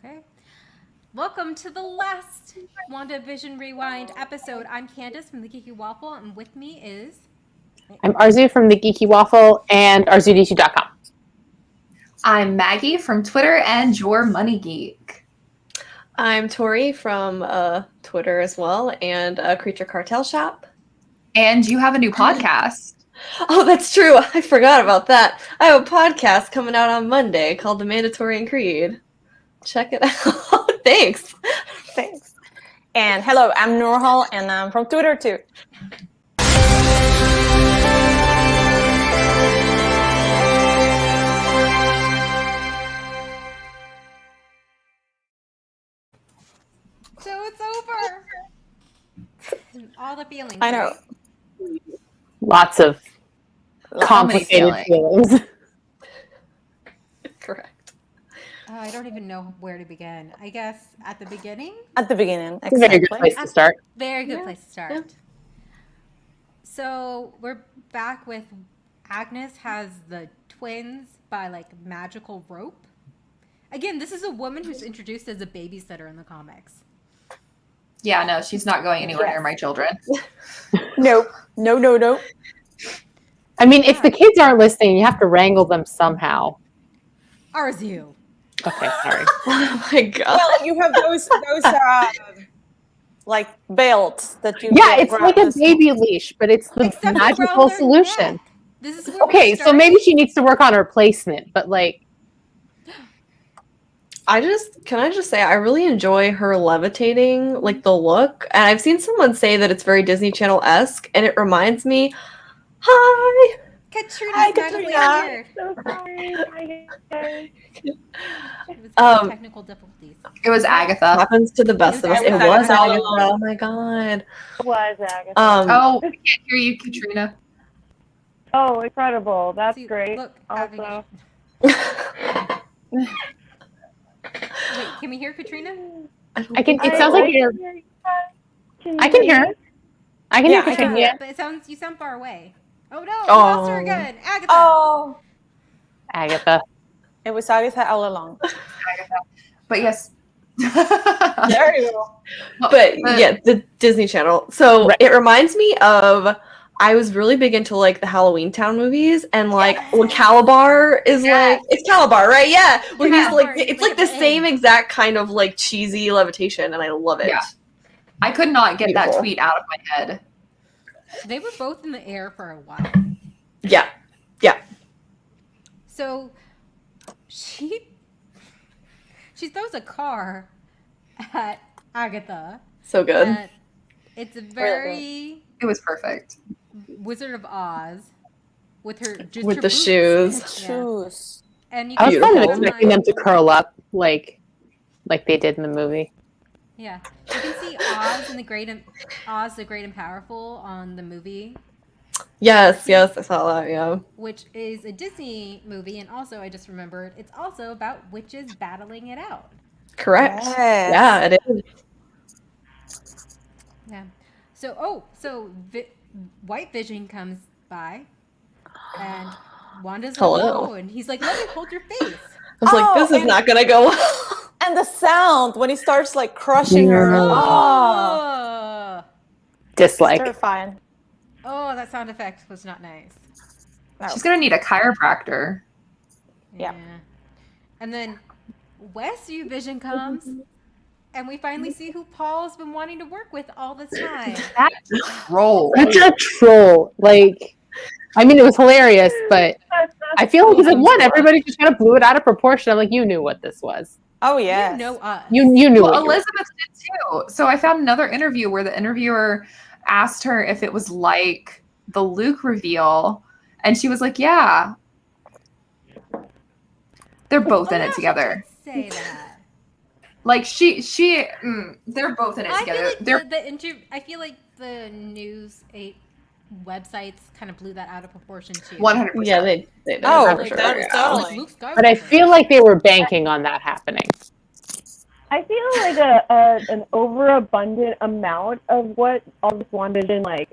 Okay. Welcome to the last WandaVision Rewind episode. I'm Candace from the Geeky Waffle, and with me is. I'm Arzu from the Geeky Waffle and RZD2.com. I'm Maggie from Twitter and Your Money Geek. I'm Tori from Twitter as well and Creature Cartel Shop. And you have a new podcast. Oh, that's true. I forgot about that. I have a podcast coming out on Monday called The Mandatory and Creed. Check it out. Thanks. Thanks. And hello, I'm Nurhal, and I'm from Twitter too. So it's over. All the feelings. I know. Right? Lots of complicated feelings. Correct. I don't even know where to begin. I guess at the beginning? At the beginning, It's a very good place to start. Very good place to start. Yeah. So we're back with Agnes has the twins by like magical rope. Again, this is a woman who's introduced as a babysitter in the comics. Yeah, no, she's not going anywhere near my children. Nope. No. I mean, if the kids aren't listening, you have to wrangle them somehow. Arzu. Okay, sorry. Oh my god. Well, you have those like belts that you. Yeah, can it's grab like a and- baby leash, but it's the Except magical around their solution. neck. This is where Okay, we so start. maybe she needs to work on her placement, but like, Can I just say I really enjoy her levitating, like the look. And I've seen someone say that it's very Disney Channel-esque, and it reminds me, hi! Katrina's Hi, magically Katrina. here. So sorry. It was technical difficulties. It was Agatha. Happens to the best of us. It Agatha. was Agatha. Agatha. Oh my god. Was Agatha. Oh, we can't hear you, Katrina. Oh, incredible. That's See, great. Look, Also, Wait, can we hear Katrina? I can. It sounds like you're. I can hear her. I can hear Yeah, I can Katrina. hear. But you sound far away. Oh no, we Oh. lost her again. Agatha. Oh, Agatha. it was Agatha all along. But yes. There you go. But yeah, the Disney Channel. So Right. it reminds me of I was really big into like the Halloween Town movies, and like when Calabar is Yes. like it's Calabar, right? Yeah, where Yeah. he's like Calabar, it's like like the an same egg. exact kind of like cheesy levitation, and I love it. Yeah. I could not get that Beautiful. tweet out of my head. They were both in the air for a while. Yeah. So she throws a car at Agatha. So good. And it's a very It was perfect. Wizard of Oz with her just With her the boots. shoes. Yeah. Shoes. And you I was can kind of see expecting them to curl up like they did in the movie. Yeah, you can see Oz the Great and Powerful on the movie, Yes, I saw that. Yeah. which is a Disney movie, and also I just remembered it's also about witches battling it out. Correct. Yes. Yeah, it is. Yeah. White Vision comes by, and Wanda's Hello. like, "Oh," and he's like, "Let me hold your face." I was like, Oh, this is and- not gonna go well. And the sound when he starts like crushing her. Yeah. Oh, Dislike. terrifying. Oh, that sound effect was not nice. No. She's gonna need a chiropractor. Yeah. And then Westview Vision comes, and we finally see who Paul's been wanting to work with all this time. That troll. Such a troll. Like, I mean, it was hilarious, but I feel like he's like, what? Everybody just kind of blew it out of proportion. I'm like, you knew what this was. Oh yeah. You know us. You knew Well, what you were. Elizabeth did too. So I found another interview where the interviewer asked her if it was like the Luke reveal, and she was like, "Yeah, they're both in Oh, it yeah, together." she did say that. Like they're both in it I together. feel like They're I feel like the news websites kind of blew that out of proportion too. 100%. Yeah, they did. Oh, for sure. that- Yeah. totally. Like Luke Skywalker. But I feel like they were banking on that happening. I feel like an overabundant amount of what all this WandaVision, like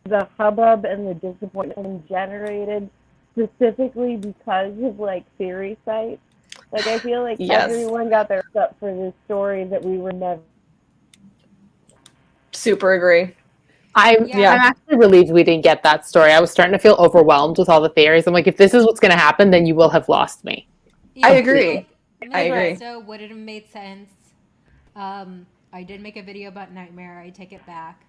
the hubbub and the disappointment generated specifically because of like theory sites Like, I feel like Yes. everyone got their up for this story that we were never. Super agree. I'm actually relieved we didn't get that story. I was starting to feel overwhelmed with all the theories. I'm like, if this is what's going to happen, then you will have lost me. Yeah, I agree. like, I agree. So would it have made sense? I did make a video about Nightmare. I take it back.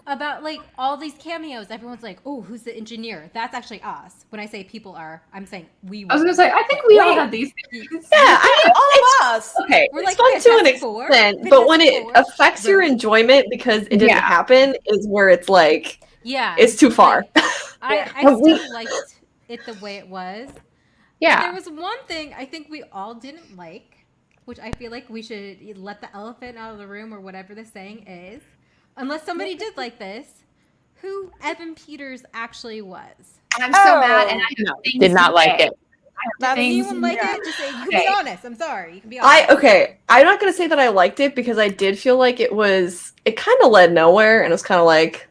About like all these cameos. Everyone's like, "Oh, who's the engineer?" That's actually us. When I say people are, I'm saying we. I was were. gonna say, I think we all had these things. Yeah, I mean, All of us. okay, We're it's like, fun to an Fantastic Four, extent, but when it Fantastic Four, affects your really? enjoyment because it didn't Yeah. happen is where it's like, Yeah, it's too far. Like, I But we- still liked it the way it was. Yeah. There was one thing I think we all didn't like, which I feel like we should let the elephant out of the room or whatever the saying is. Unless somebody did like this, who Evan Peters actually was. And I'm so Oh. mad, and I No, have things did not to like say. it. Did Things- anyone like yeah. it? Just say, you can Okay. be honest. I'm sorry. You can be honest. I'm not gonna say that I liked it because I did feel like it kind of led nowhere, and it was kind of like,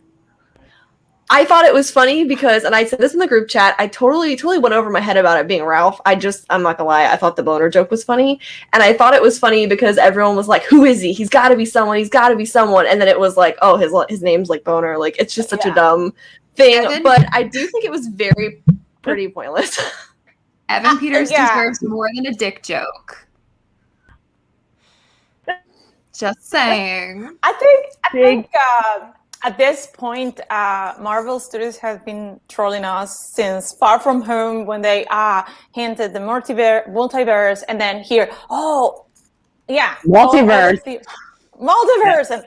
I thought it was funny because, and I said this in the group chat, I totally went over my head about it being Ralph. I'm not gonna lie, I thought the boner joke was funny, and I thought it was funny because everyone was like, who is he? He's gotta be someone, and then it was like, oh, his name's like Boner, like, it's just such a dumb thing, Evan? but I do think it was very pretty pointless. Evan Peters yeah. deserves more than a dick joke. Just saying. I think at this point, Marvel Studios has been trolling us since Far From Home when they hinted the multiverse, and then here, Multiverse. multiverse, and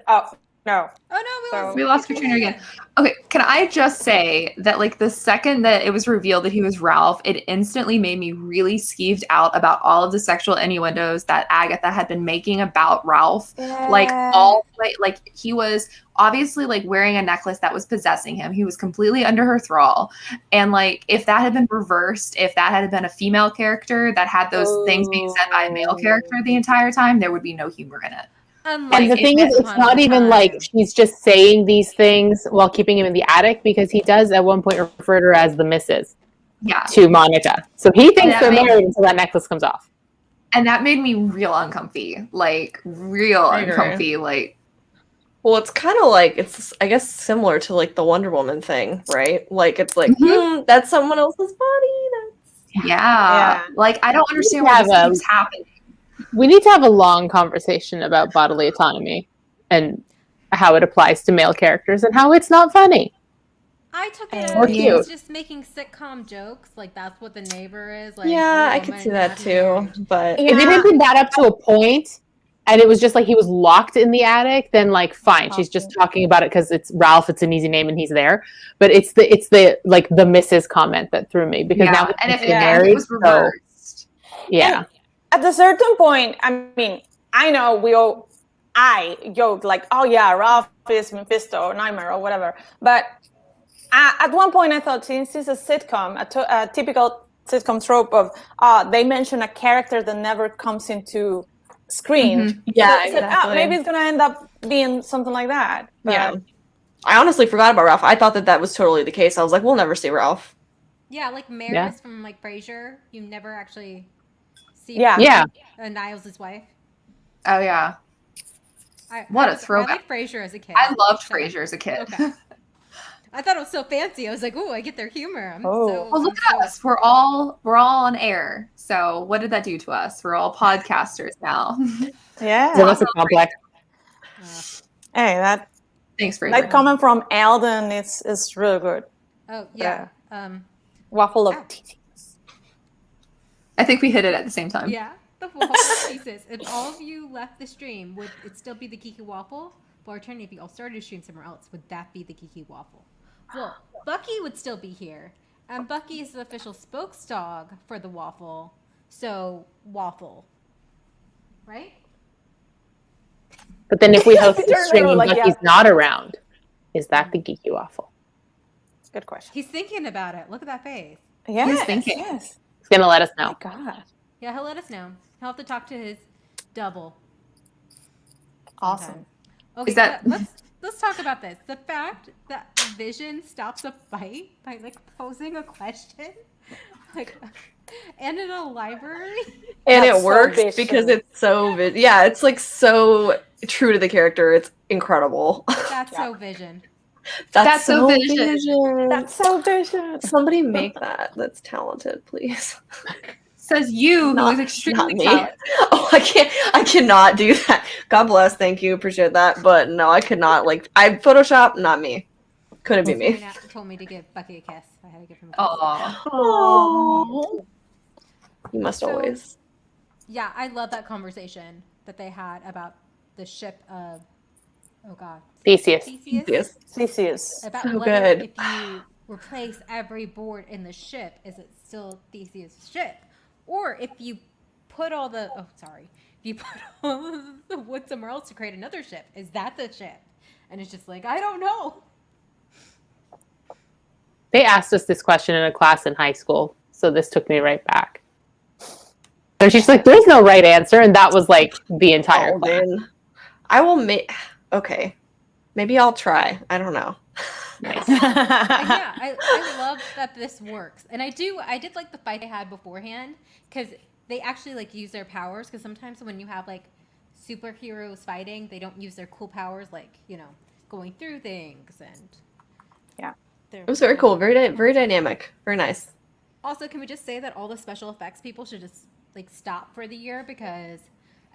no. Oh, no, So- We lost Katrina again. Okay, can I just say that, like, the second that it was revealed that he was Ralph, it instantly made me really skeeved out about all of the sexual innuendos that Agatha had been making about Ralph. Like, all like he was obviously like wearing a necklace that was possessing him. He was completely under her thrall. And like, if that had been reversed, if that had been a female character that had those things being said by a male character the entire time, there would be no humor in it. Unlike And the thing is, it's not even like she's just saying these things while keeping him in the attic, because he does at one point refer to her as the missus Yeah. to Monica. So he thinks that they're makes- married until that necklace comes off. And that made me real uncomfy. Like, real I agree. uncomfy. Like, Well, it's kind of like, it's, I guess, similar to like the Wonder Woman thing, right? Like, it's like, that's someone else's body. yeah. Like, I don't understand Yeah, why this keeps happening. We need to have a long conversation about bodily autonomy and how it applies to male characters and how it's not funny. I took it Or as he cute. was just making sitcom jokes. Like, that's what the neighbor is. Like, Yeah, oh, I could woman see that not too, married. but If they didn't bring that up to a point and it was just like he was locked in the attic, then like fine, she's just talking about it because it's Ralph, it's an easy name and he's there. But it's the like the Mrs. comment that threw me, because now And if he's it married. was reversed. Yeah. At a certain point, I mean, I know I joke like, oh yeah, Ralph is Mephisto or Nightmare or whatever. But at one point I thought, since it's a sitcom, a typical sitcom trope of they mention a character that never comes into screen. Yeah, So I said, exactly. maybe it's going to end up being something like that. But yeah. I honestly forgot about Ralph. I thought that was totally the case. I was like, we'll never see Ralph. Yeah, like Maris from like Frasier. You never actually see Yeah. Yeah. Niles' wife. Oh, yeah. I What a like throwback. Frasier as a kid. I loved So- Frasier as a kid. Okay. I thought it was so fancy. I was like, "Ooh, I get their humor." Well, look at us. We're all on air. So what did that do to us? We're all podcasters now. yeah. So that's a complex. Hey, that Thanks, Fraser. comment from Alden is really good. Oh yeah. Waffle of teachings. I think we hit it at the same time. Yeah. The waffle pieces. If all of you left the stream, would it still be the Geeky Waffle? Or alternatively, if you all started to stream somewhere else, would that be the Geeky Waffle? Well, Bucky would still be here. And Bucky is the official spokesdog for the waffle. So, waffle. Right? But then if we host the Turn stream around, and like, Bucky's not around, is that the geeky waffle? Good question. He's thinking about it. Look at that face. Yes, thinking. yes. He's gonna let us know. God. Yeah, he'll let us know. He'll have to talk to his double. Awesome. Okay, Is that- let's talk about this. The fact that Vision stops a fight by like posing a question, like, and in a library. And That's it so works Vision. because it's so yeah, it's like so true to the character. It's incredible. That's so Vision. That's so Vision. That's so Vision. Somebody make that. That's talented, please. Says you, who Not- is extremely not me. talented. Oh, I cannot do that. God bless, thank you, appreciate that. But no, I could not. Like, I Photoshop, not me. Couldn't be me. Serena told me to give Bucky a kiss. I had to give him a kiss. Aw. Oh, you must So- always. Yeah, I love that conversation that they had about the ship of, oh god, Theseus. Theseus. Yes. Theseus. About So whether good. if you replace every board in the ship, is it still Theseus' ship? Or if you put all the, if you put all the wood somewhere else to create another ship, is that the ship? And it's just like, I don't know. They asked us this question in a class in high school, so this took me right back. And she's like, "There's no right answer," and that was like the entire Oh, class. man. I will make. Okay, maybe I'll try. I don't know. Nice. And yeah, I love that this works. And I did like the fight they had beforehand, because they actually like use their powers, because sometimes when you have like superheroes fighting, they don't use their cool powers, like, you know, going through things and Yeah. It was very cool. Very very dynamic. Very nice. Also, can we just say that all the special effects people should just like stop for the year, because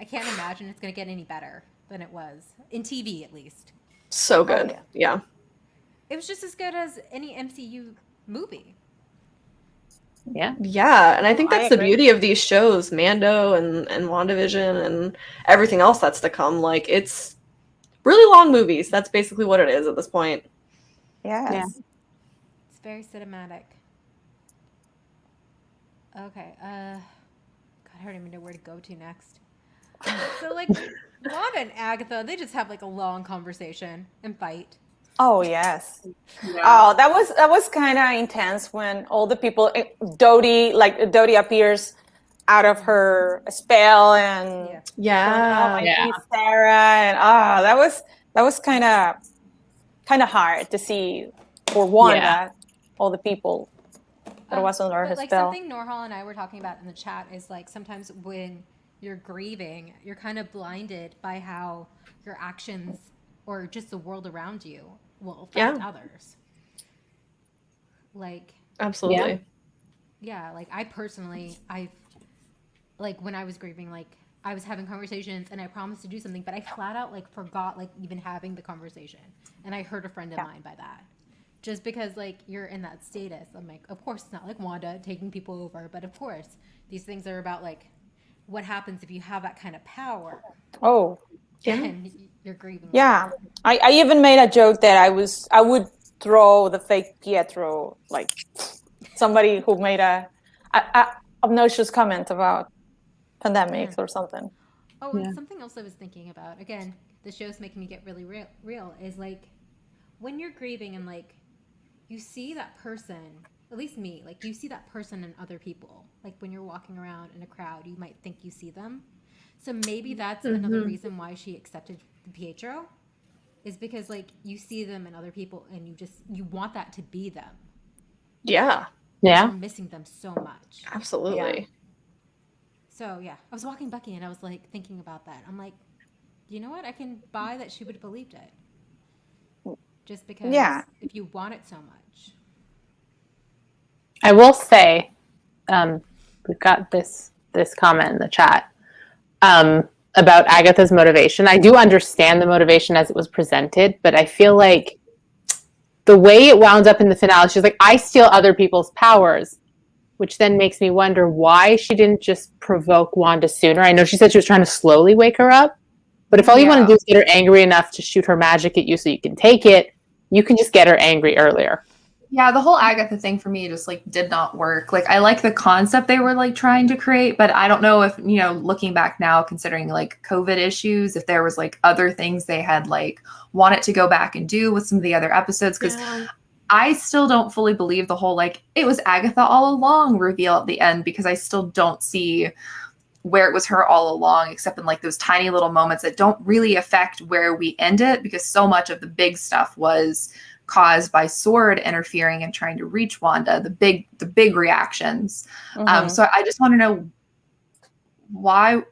I can't imagine it's going to get any better than it was in TV, at least. So good. Yeah. It was just as good as any MCU movie. Yeah. Yeah, and I think I that's the agree. beauty of these shows, Mando and WandaVision and everything else that's to come. Like, it's really long movies. That's basically what it is at this point. Yes. Yeah. It's very cinematic. Okay, God, I don't even know where to go to next. So, like, Wanda and Agatha, they just have like a long conversation and fight. Oh yes. Yeah. Oh, that was kind of intense when all the people, Dodie appears out of her spell and Yeah. Yeah. Yeah. Sarah, and that was kind of hard to see for Wanda, Yeah. all the people that was under her But like spell. something Norhal and I were talking about in the chat is like sometimes when you're grieving, you're kind of blinded by how your actions or just the world around you will affect others. Like, Absolutely. yeah, like I personally, like when I was grieving, like I was having conversations and I promised to do something, but I flat out like forgot like even having the conversation, and I hurt a friend of mine by that. Just because like you're in that status, I'm like, of course it's not like Wanda taking people over, but of course these things are about like what happens if you have that kind of power Oh, and you're grieving. yeah. I even made a joke that I would throw the fake Pietro, like somebody who made a obnoxious comment about pandemics or something. Oh, and something else I was thinking about, again, the show's making me get really real, is like when you're grieving and like you see that person, at least me, like you see that person in other people. Like when you're walking around in a crowd, you might think you see them. So maybe that's another reason why she accepted Pietro, is because like you see them in other people and you want that to be them. Yeah. Yeah. You're missing them so much. Absolutely. So yeah, I was walking Bucky and I was like thinking about that. I'm like, you know what? I can buy that she would have believed it. Just because if you want it so much. I will say, we've got this comment in the chat about Agatha's motivation. I do understand the motivation as it was presented, but I feel like the way it wound up in the finale, she's like, I steal other people's powers, which then makes me wonder why she didn't just provoke Wanda sooner. I know she said she was trying to slowly wake her up, but if all you want to do is get her angry enough to shoot her magic at you so you can take it, you can just get her angry earlier. Yeah, the whole Agatha thing for me just like did not work. Like I like the concept they were like trying to create, but I don't know if, you know, looking back now, considering like COVID issues, if there was like other things they had like wanted to go back and do with some of the other episodes, because I still don't fully believe the whole like it was Agatha all along reveal at the end, because I still don't see where it was her all along, except in like those tiny little moments that don't really affect where we end it, because so much of the big stuff was caused by Sword interfering and trying to reach Wanda, the big reactions. So I just want to know why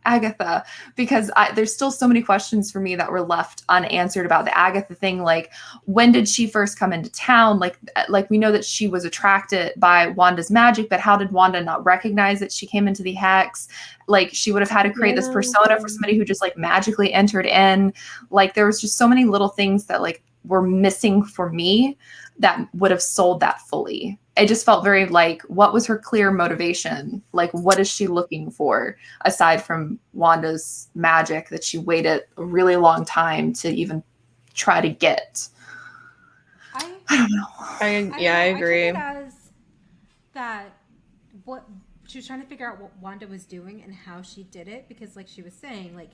Agatha, because there's still so many questions for me that were left unanswered about the Agatha thing. Like, when did she first come into town? Like we know that she was attracted by Wanda's magic, but how did Wanda not recognize that she came into the Hex? Like, she would have had to create this persona for somebody who just like magically entered in. Like, there was just so many little things that like were missing for me that would have sold that fully. It just felt very like, what was her clear motivation? Like, what is she looking for aside from Wanda's magic that she waited a really long time to even try to get? I don't know. I agree. I took it as that what she was trying to figure out what Wanda was doing and how she did it, because like she was saying, like,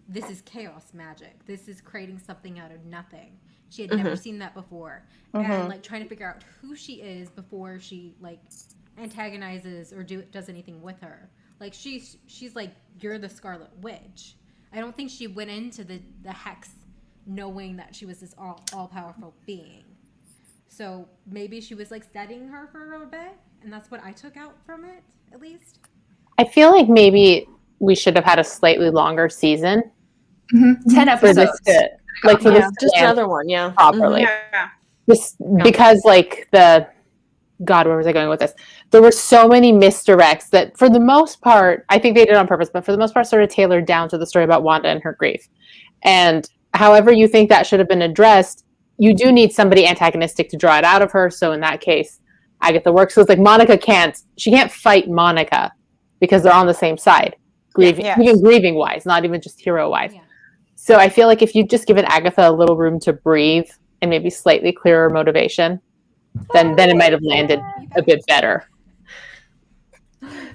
this is chaos magic. This is creating something out of nothing. She had never seen that before. And like trying to figure out who she is before she like antagonizes or does anything with her. Like she's like, you're the Scarlet Witch. I don't think she went into the Hex knowing that she was this all powerful being. So maybe she was like studying her for a bit, and that's what I took out from it, at least. I feel like maybe we should have had a slightly longer season. 10 episodes. For this just another one, properly. Yeah. Because like where was I going with this? There were so many misdirects that for the most part, I think they did on purpose, but for the most part sort of tailored down to the story about Wanda and her grief. And however you think that should have been addressed, you do need somebody antagonistic to draw it out of her. So in that case, Agatha works. So it's like Monica can't fight Monica because they're on the same side. Even grieving wise, not even just hero wise. Yeah. So I feel like if you just given Agatha a little room to breathe and maybe slightly clearer motivation, then it might have landed a bit better.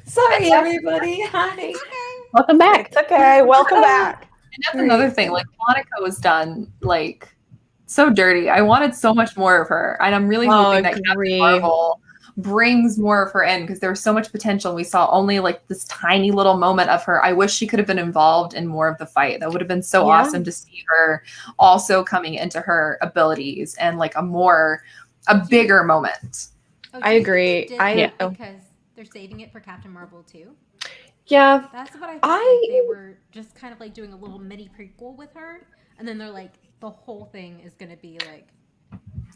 Sorry, everybody. Hi. Welcome back. It's okay. Welcome back. And that's another thing. Like, Monica was done like so dirty. I wanted so much more of her, and I'm really hoping that Captain Marvel brings more of her in, because there was so much potential. We saw only like this tiny little moment of her. I wish she could have been involved in more of the fight. That would have been so awesome to see her also coming into her abilities and like a bigger moment. I agree. Because they're saving it for Captain Marvel too. Yeah. That's what I thought. Like they were just kind of like doing a little mini prequel with her, and then they're like, the whole thing is going to be like.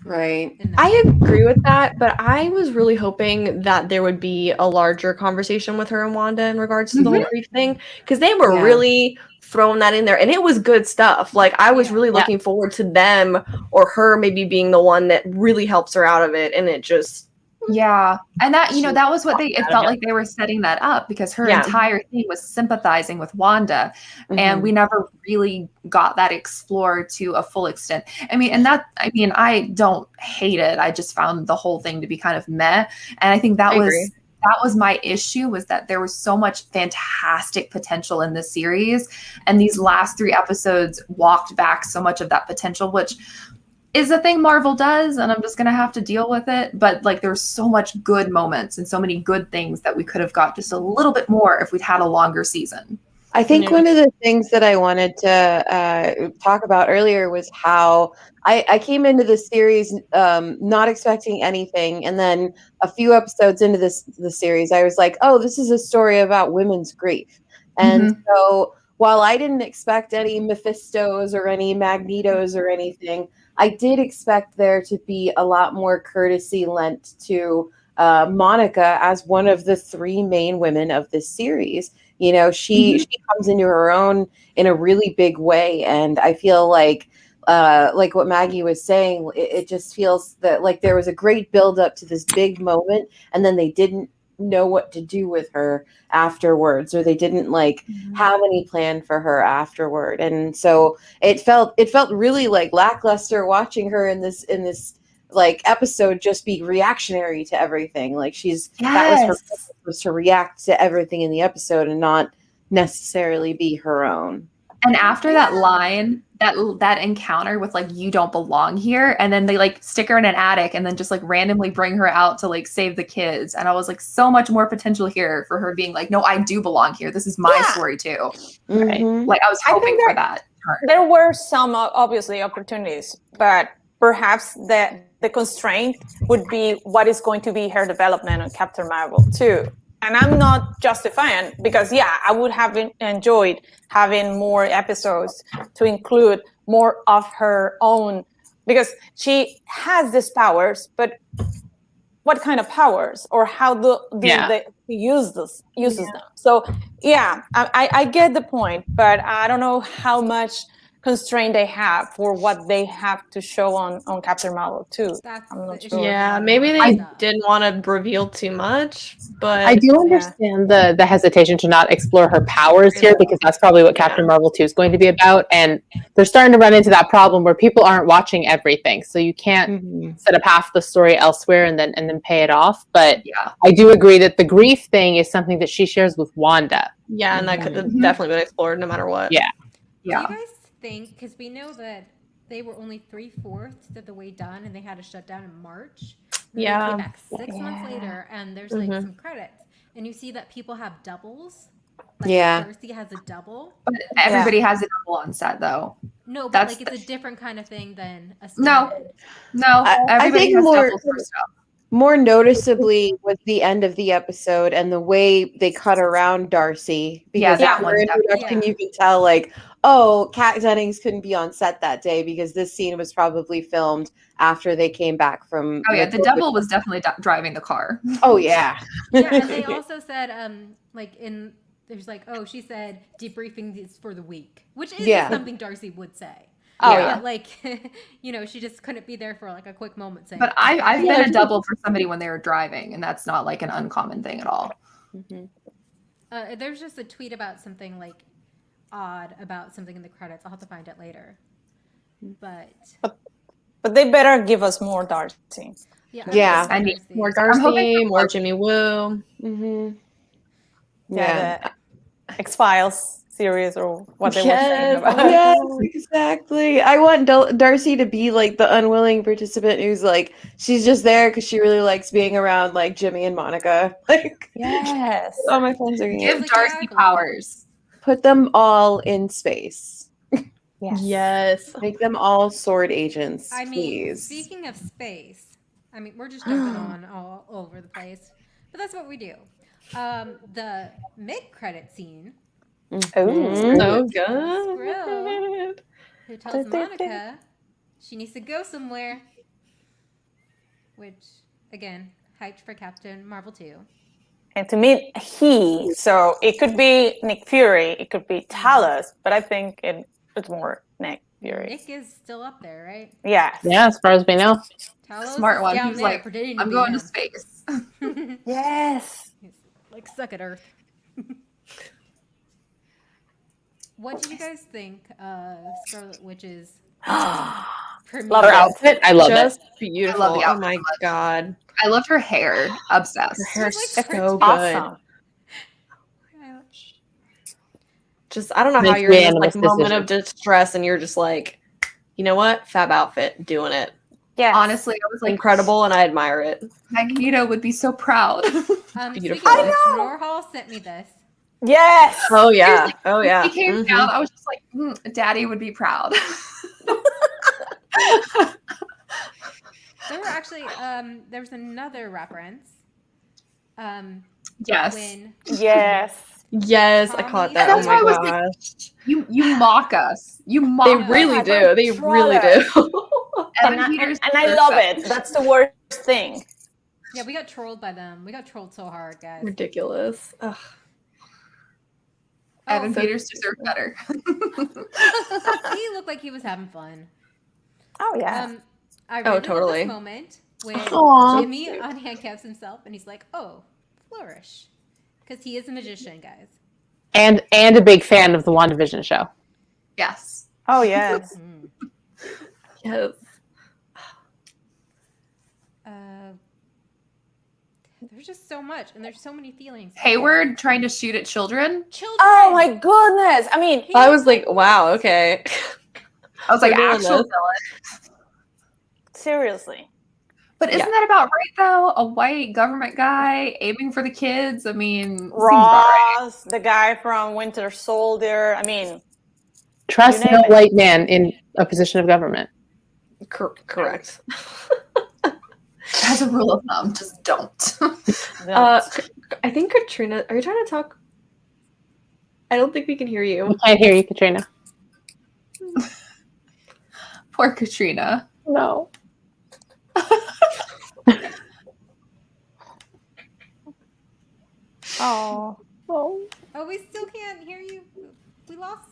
Right. I agree with that, but I was really hoping that there would be a larger conversation with her and Wanda in regards to the whole grief thing, because they were really throwing that in there, and it was good stuff. Like, I was really looking forward to them or her maybe being the one that really helps her out of it, and it just... Yeah. And that, that was what it felt like they were setting that up, because her entire thing was sympathizing with Wanda. And we never really got that explored to a full extent. I don't hate it. I just found the whole thing to be kind of meh. And I think that was my issue, was that there was so much fantastic potential in this series. And these last 3 episodes walked back so much of that potential, which is a thing Marvel does, and I'm just going to have to deal with it. But like, there's so much good moments and so many good things that we could have got just a little bit more if we'd had a longer season. I think one of the things that I wanted to talk about earlier was how I came into this series not expecting anything. And then a few episodes into the series, I was like, oh, this is a story about women's grief. And so while I didn't expect any Mephistos or any Magnetos or anything, I did expect there to be a lot more courtesy lent to Monica as one of the 3 main women of this series. She comes into her own in a really big way. And I feel like what Maggie was saying, it just feels that like there was a great build up to this big moment, and then they didn't know what to do with her afterwards, or they didn't have any plan for her afterward. And so it felt really like lackluster watching her in this like episode just be reactionary to everything. Like that was her purpose, was to react to everything in the episode and not necessarily be her own. And after that line, that encounter with like you don't belong here, and then they like stick her in an attic and then just like randomly bring her out to like save the kids. And I was like, so much more potential here for her being like, no, I do belong here. This is my story too. Right? Mhm. Like I was hoping for that. There were some obviously opportunities, but perhaps the constraint would be what is going to be her development on Captain Marvel too. And I'm not justifying, because yeah, I would have enjoyed having more episodes to include more of her own, because she has these powers, but what kind of powers, or how they uses them? So yeah, I get the point, but I don't know how much constraint they have for what they have to show on Captain Marvel too. That's I'm the not issue. sure. Yeah, maybe they didn't want to reveal too much, but I do understand the hesitation to not explore her powers here, because that's probably what Captain Marvel 2 is going to be about. And they're starting to run into that problem where people aren't watching everything. So you can't set up half the story elsewhere and then pay it off. But I do agree that the grief thing is something that she shares with Wanda. Yeah, and that could have definitely been explored no matter what. Yeah. Do you guys think, because we know that they were only 3/4 of the way done and they had a shutdown in March. They came back 6 months later and there's like some credits. And you see that people have doubles. Like Darcy has a double. But everybody has a double on set though. No, but like it's a different kind of thing than a No. I think has more doubles for stuff. more noticeably was the end of the episode and the way they cut around Darcy. Because that in one her introduction, you can tell, like, oh, Kat Dennings couldn't be on set that day because this scene was probably filmed after they came back from. Oh yeah, the double was definitely driving the car. Oh yeah. Yeah, and they also said, there's like, oh, she said debriefing is for the week, which is something Darcy would say. Oh yeah. Like, she just couldn't be there for like a quick moment saying. But I've been a double for somebody when they were driving, and that's not like an uncommon thing at all. There's just a tweet about something like odd about something in the credits. I'll have to find it later. But they better give us more Darcy. Yeah. I need More Darcy, more Jimmy Woo. Yeah, the X-Files series or what they were saying about. Yes, exactly. I want Darcy to be like the unwilling participant who's like, she's just there because she really likes being around like Jimmy and Monica. Like, yes, all my friends are here. Give Darcy powers. Put them all in space. Yes. Make them all sword agents. I mean, please. Speaking of space, I mean, we're just jumping on all over the place, but that's what we do. The mid-credit scene. So good. Skrill, who tells Monica she needs to go somewhere, which again, hyped for Captain Marvel 2. And to me, so it could be Nick Fury, it could be Talos, but I think it's more Nick Fury. Nick is still up there, right? Yes. Yeah, as far as we know. Talos Smart one. down He's there like, pretending I'm be going him. to space. Yes. He's like, suck at Earth. What do you guys think of Scarlet Witch's premiere? Love Her outfit, I love Just it. beautiful. I love the Oh outfit my so much. god. I loved her hair. Obsessed. Her hair's She's, like, so good. Awesome. Just I don't know how Makes you're in me this like animus moment of distress and you're just like, you know what? Fab outfit, doing it. Yes. Honestly, I was like, Incredible, and I admire it. Magneto would be so proud. Beautiful. I know. Norhall sent me this. Yes. Oh yeah. Seriously, Oh yeah. He came down. I was just like, Daddy would be proud. There were actually there was another reference. Yes. When Yes. Yes, I caught that. That's Oh why I my was gosh. like, you mock us. You mock They us. really do. They really do. Evan And Peters I deserves love that. it. That's the worst thing. yeah, we got trolled by them. We got trolled so hard, guys. Ridiculous. Ugh. Evan so- Peters deserved better. He looked like he was having fun. Oh yeah. I Oh, really love totally. this moment when Aw. Jimmy unhandcuffs himself and he's like, "Oh, flourish," because he is a magician, guys. And a big fan of the WandaVision show. Yes. Oh yes. Yes. There's There's just so much, and there's so many feelings. Hayward trying to shoot at children. Children. Oh my goodness! I mean, I was like, wow, okay. I was like, They're doing actual this. villain. seriously. But isn't Yeah. that about right though? A white government guy aiming for the kids. I mean, seems about right. Ross, the guy from Winter Soldier. I mean, Trust You name no it. white man in a position of government. Correct. As a rule of thumb, just don't. I think Katrina, are you trying to talk? I don't think we can hear We you. can't hear you, Katrina. Poor Katrina. No. oh Oh. Oh, we still can't hear you. We lost.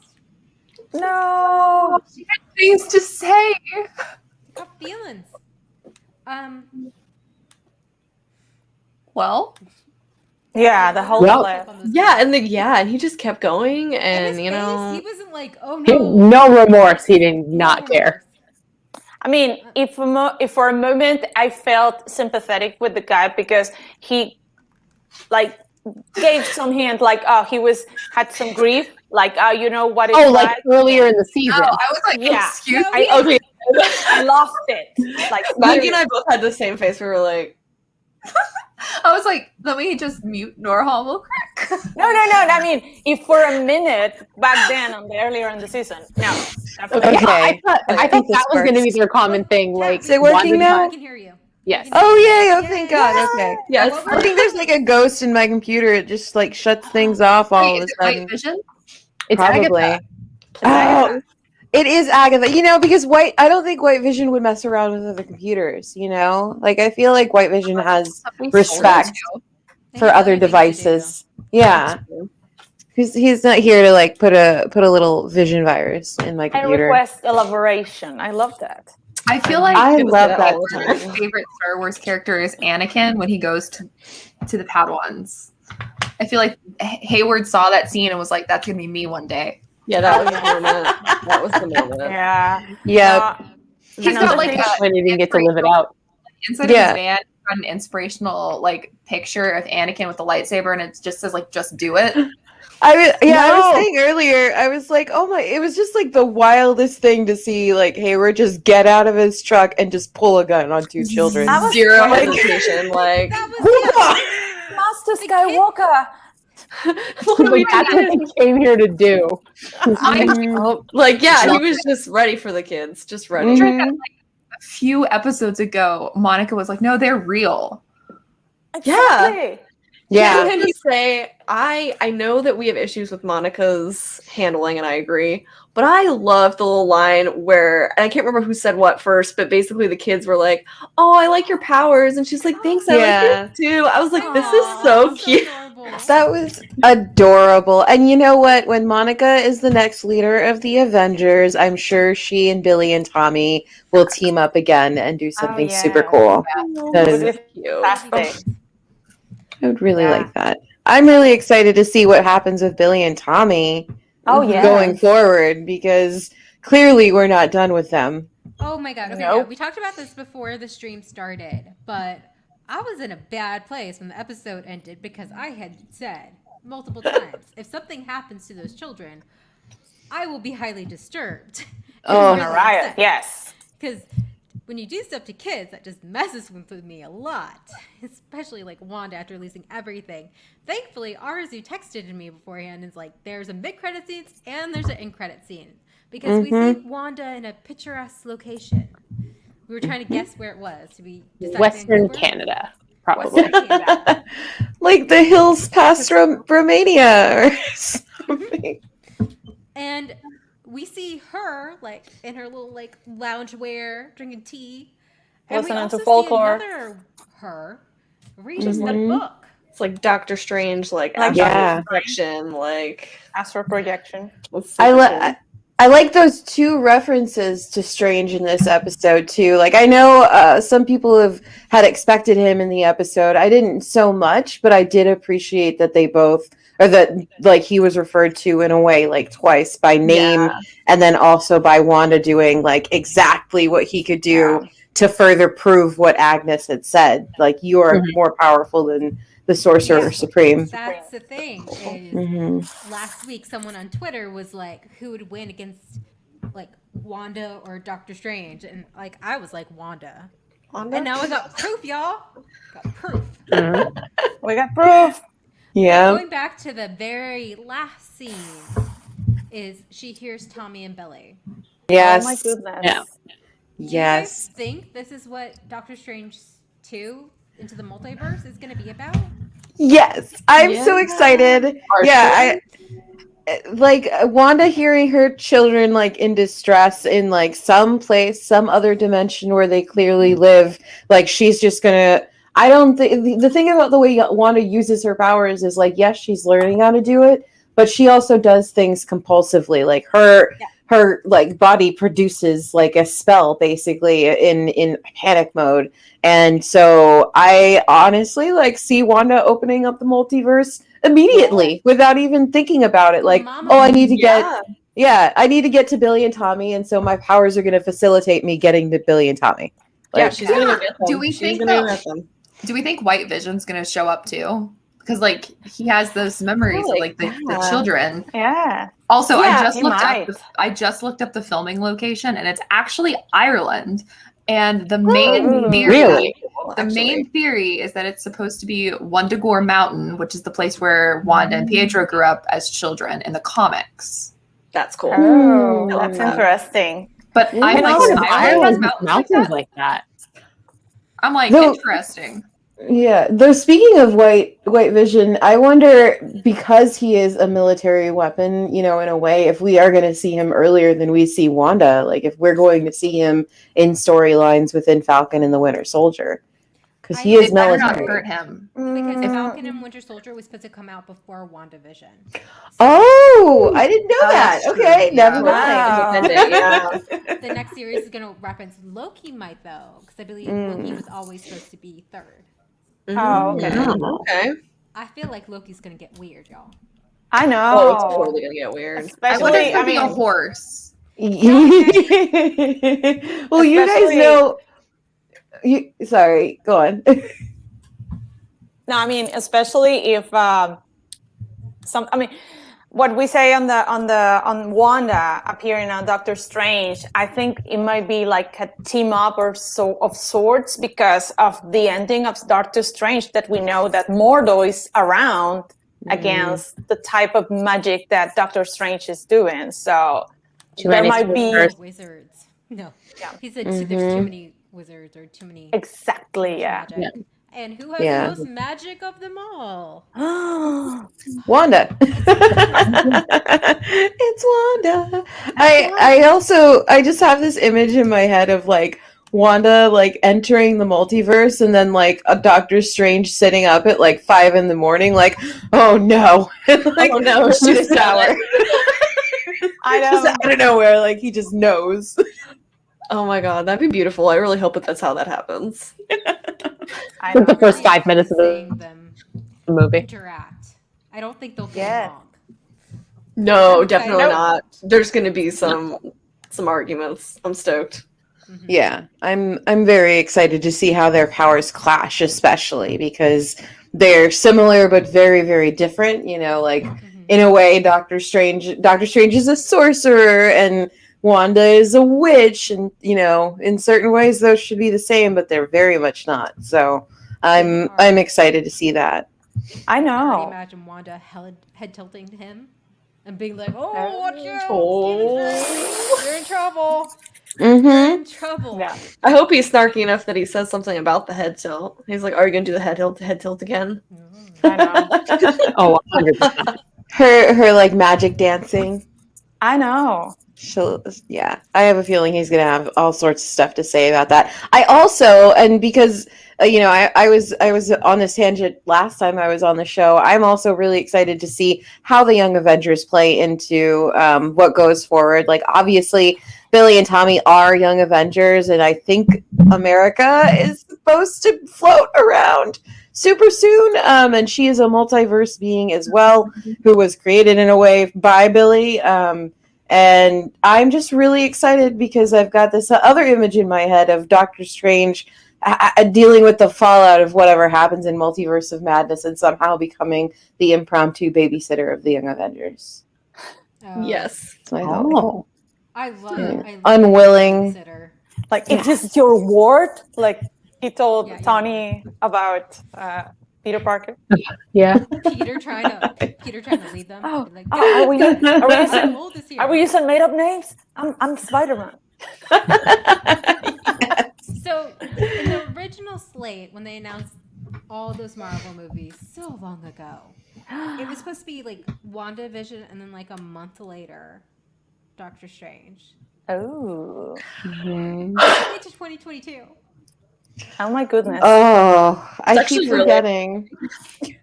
no. She had things to say. Got feelings. Well, Yeah, the whole Well- clip. And he just kept going, And and his you face, know, he wasn't like, oh He- no. no remorse. He did No not care. remorse. I mean, if for a moment I felt sympathetic with the guy because he, like, gave some hint, like, oh, had some grief, like, oh, you know what it's Oh, like earlier in the season. I was like, Yeah. excuse No, me. I lost it. Like, Maggie and I both had the same face. We were like, I was like, let me just mute Norhal real quick. no. I mean, if for a minute back then, earlier in the season, no. Okay. Yeah, I thought I that think this was going to be works. their common thing. Like, Is it working Wanda- now? I can hear you. Yes. Oh yay! Oh thank God. Okay. yes. What I think there's like a ghost in my computer. It just like shuts things off all Wait, of is a it sudden. White Vision? It's Probably. Agatha. Oh, it is Agatha. You know, because I don't think White Vision would mess around with other computers. You know, like I feel like White Vision has Something respect sold They for have other things to do, devices. Yeah, he's not here to like put a little Vision virus in my I computer. request elaboration. I love that. I feel like I It was love that that all the my time. favorite Star Wars character is Anakin when he goes to the Padawans. I feel like Hayward saw that scene and was like, "That's gonna be me one day." Yeah, that was the moment. That was the moment. Yeah. Yeah, He's Another got like thing- a When he didn't get to live it out. inside Yeah. of his van. he's got an inspirational like picture of Anakin with the lightsaber, and it just says like, "Just do it." I was No. saying earlier, I was like, oh my, it was just like the wildest thing to see like Hayward just get out of his truck and just pull a gun on two children. That was Zero funny. hesitation. Like, That was Master The kid- Skywalker. what are we Like, that's what doing? he came here to do. Like, yeah, he was just ready for the kids. Just ready. Mhm. A few episodes ago, Monica was like, "No, they're real." Exactly. Yeah. Can you say I know that we have issues with Monica's handling, and I agree. But I love the little line where, and I can't remember who said what first, but basically the kids were like, "Oh, I like your powers," and she's like, "Thanks, I Yeah. like yours too." I was like, "This is Aw, so cute." adorable. That was adorable. And you know what? When Monica is the next leader of the Avengers, I'm sure she and Billy and Tommy will team up again and do something super yeah. cool. This Because is cute. Fantastic. I would really Yeah. like that. I'm really excited to see what happens with Billy and Tommy Oh, yeah. going forward because clearly we're not done with them. Oh my god. Okay, Nope. yeah, we talked about this before the stream started, but I was in a bad place when the episode ended because I had said multiple times, if something happens to those children, I will be highly disturbed. Oh, On a riot. Yes. Because when you do stuff to kids, that just messes with me a lot. Especially like Wanda after losing everything. Thankfully, Arzu texted me beforehand and is like, there's a mid-credit scene and there's an end-credit scene. Because we see Wanda in a picturesque location. We were trying to guess where it was. Did we decide Western Vancouver? Canada, probably. Western Canada. Like the hills past Romania or something. And we see her like in her little like loungewear drinking tea. And we Listening also to folklore. see another her reading the book. It's like Doctor Strange, like Like, yeah. projection, like Astral projection. it's I, super li- I like those two references to Strange in this episode too. Like I know some people have had expected him in the episode. I didn't so much, but I did appreciate that they both, or that like he was referred to in a way like twice by name, Yeah. and then also by Wanda doing like exactly what he could do to further prove what Agnes had said. Like, you are more powerful than the Sorcerer Supreme. That's the thing. Is last week someone on Twitter was like, "Who would win against like Wanda or Doctor Strange?" And like I was like Wanda. And now I got proof, y'all. Got proof. We got proof. Yeah. Going back to the very last scene, is she hears Tommy and Billy. Yes. Oh my goodness. Yeah. Do Yes. you guys think this is what Doctor Strange 2 Into the Multiverse is going to be about? Yes. I'm so excited. Yeah, like Wanda hearing her children like in distress in like some place, some other dimension where they clearly live. Like, she's just gonna. I don't think the thing about the way Wanda uses her powers is like, yes, she's learning how to do it, but she also does things compulsively. Like her like body produces like a spell basically in panic mode, and so I honestly like see Wanda opening up the multiverse immediately without even thinking about it. Like, I need to I need to get to Billy and Tommy, and so my powers are going to facilitate me getting to Billy and Tommy. Like, She's gonna get them. Do we She's think gonna that- get them. Do we think White Vision's gonna show up too? Because like he has those memories of like the children. Yeah. Also, Yeah, I just looked up the filming location, and it's actually Ireland. And the main theory, main theory is that it's supposed to be Wundagore Mountain, which is the place where Wanda and Pietro grew up as children in the comics. That's cool. Oh, that's interesting. But I'm And like, also Ireland has mountains like that. I'm like, No. interesting. Yeah, though speaking of White Vision, I wonder, because he is a military weapon, in a way, if we are going to see him earlier than we see Wanda, like if we're going to see him in storylines within Falcon and the Winter Soldier, because he is They better not military. hurt him. Because Falcon and Winter Soldier was supposed to come out before WandaVision. Oh, I didn't know that. that's true. Okay, Yeah. never Wow. mind. The next series is going to reference Loki might though, because I believe Loki was always supposed to be third. Oh, okay. Okay. I feel like Loki's going to get weird, y'all. I Oh, know. it's totally gonna get weird. I wonder if Especially, there'll be a horse. Well, you guys Especially- know. Sorry, go on. No, I mean, especially if what we say on Wanda appearing on Doctor Strange, I think it might be like a team up or so of sorts because of the ending of Doctor Strange, that we know that Mordo is around against the type of magic that Doctor Strange is doing. So there might be Wizards. No. Yeah. He said there's too many wizards or too many exactly, yeah. magic. And who has Yeah. the most magic of them all? Wanda. It's Wanda. I just have this image in my head of like Wanda like entering the multiverse, and then like a Doctor Strange sitting up at like 5 a.m, like, oh no. Like, Oh no, shoot a shower. I Just know. out of nowhere, like he just knows. Oh my god, that'd be beautiful. I really hope that's how that happens. I The know. first 5 minutes of Seeing the them movie. interact. I don't think they'll get Yeah. along. No, I'm definitely excited. not. There's gonna be some arguments. I'm stoked. Yeah, I'm very excited to see how their powers clash, especially because they're similar but very, very different. Like in a way, Doctor Strange is a sorcerer and Wanda is a witch, and in certain ways those should be the same, but they're very much not. So I'm excited to see that. I I can know. imagine Wanda head tilting to him and being like, "Oh, watch out! Oh. You're in trouble! Mm-hmm. You're in trouble!" Yeah. I hope he's snarky enough that he says something about the head tilt. He's like, "Are you gonna do the head tilt again?" I know. Oh, 100%. Her like magic dancing. I know. I have a feeling he's gonna have all sorts of stuff to say about that. I also, and because I was on this tangent last time I was on the show, I'm also really excited to see how the Young Avengers play into what goes forward. Like, obviously, Billy and Tommy are Young Avengers, and I think America is supposed to float around super soon. And she is a multiverse being as well, who was created in a way by Billy. And I'm just really excited because I've got this other image in my head of Doctor Strange dealing with the fallout of whatever happens in Multiverse of Madness and somehow becoming the impromptu babysitter of the Young Avengers. Yes. That's my thought. Oh. I love Yeah. it. I love Unwilling. babysitter. Like, is this your ward? Like, he told Yeah, Tony about Peter Parker. Yeah. Peter trying to lead them. Oh, Be like, are we "How old is he?" Are we using made up names? I'm Spider-Man. So in the original slate, when they announced all those Marvel movies so long ago, it was supposed to be like WandaVision, and then like a month later, Doctor Strange. Oh. Wait to 2022. Oh my goodness. Oh, I actually keep really- forgetting.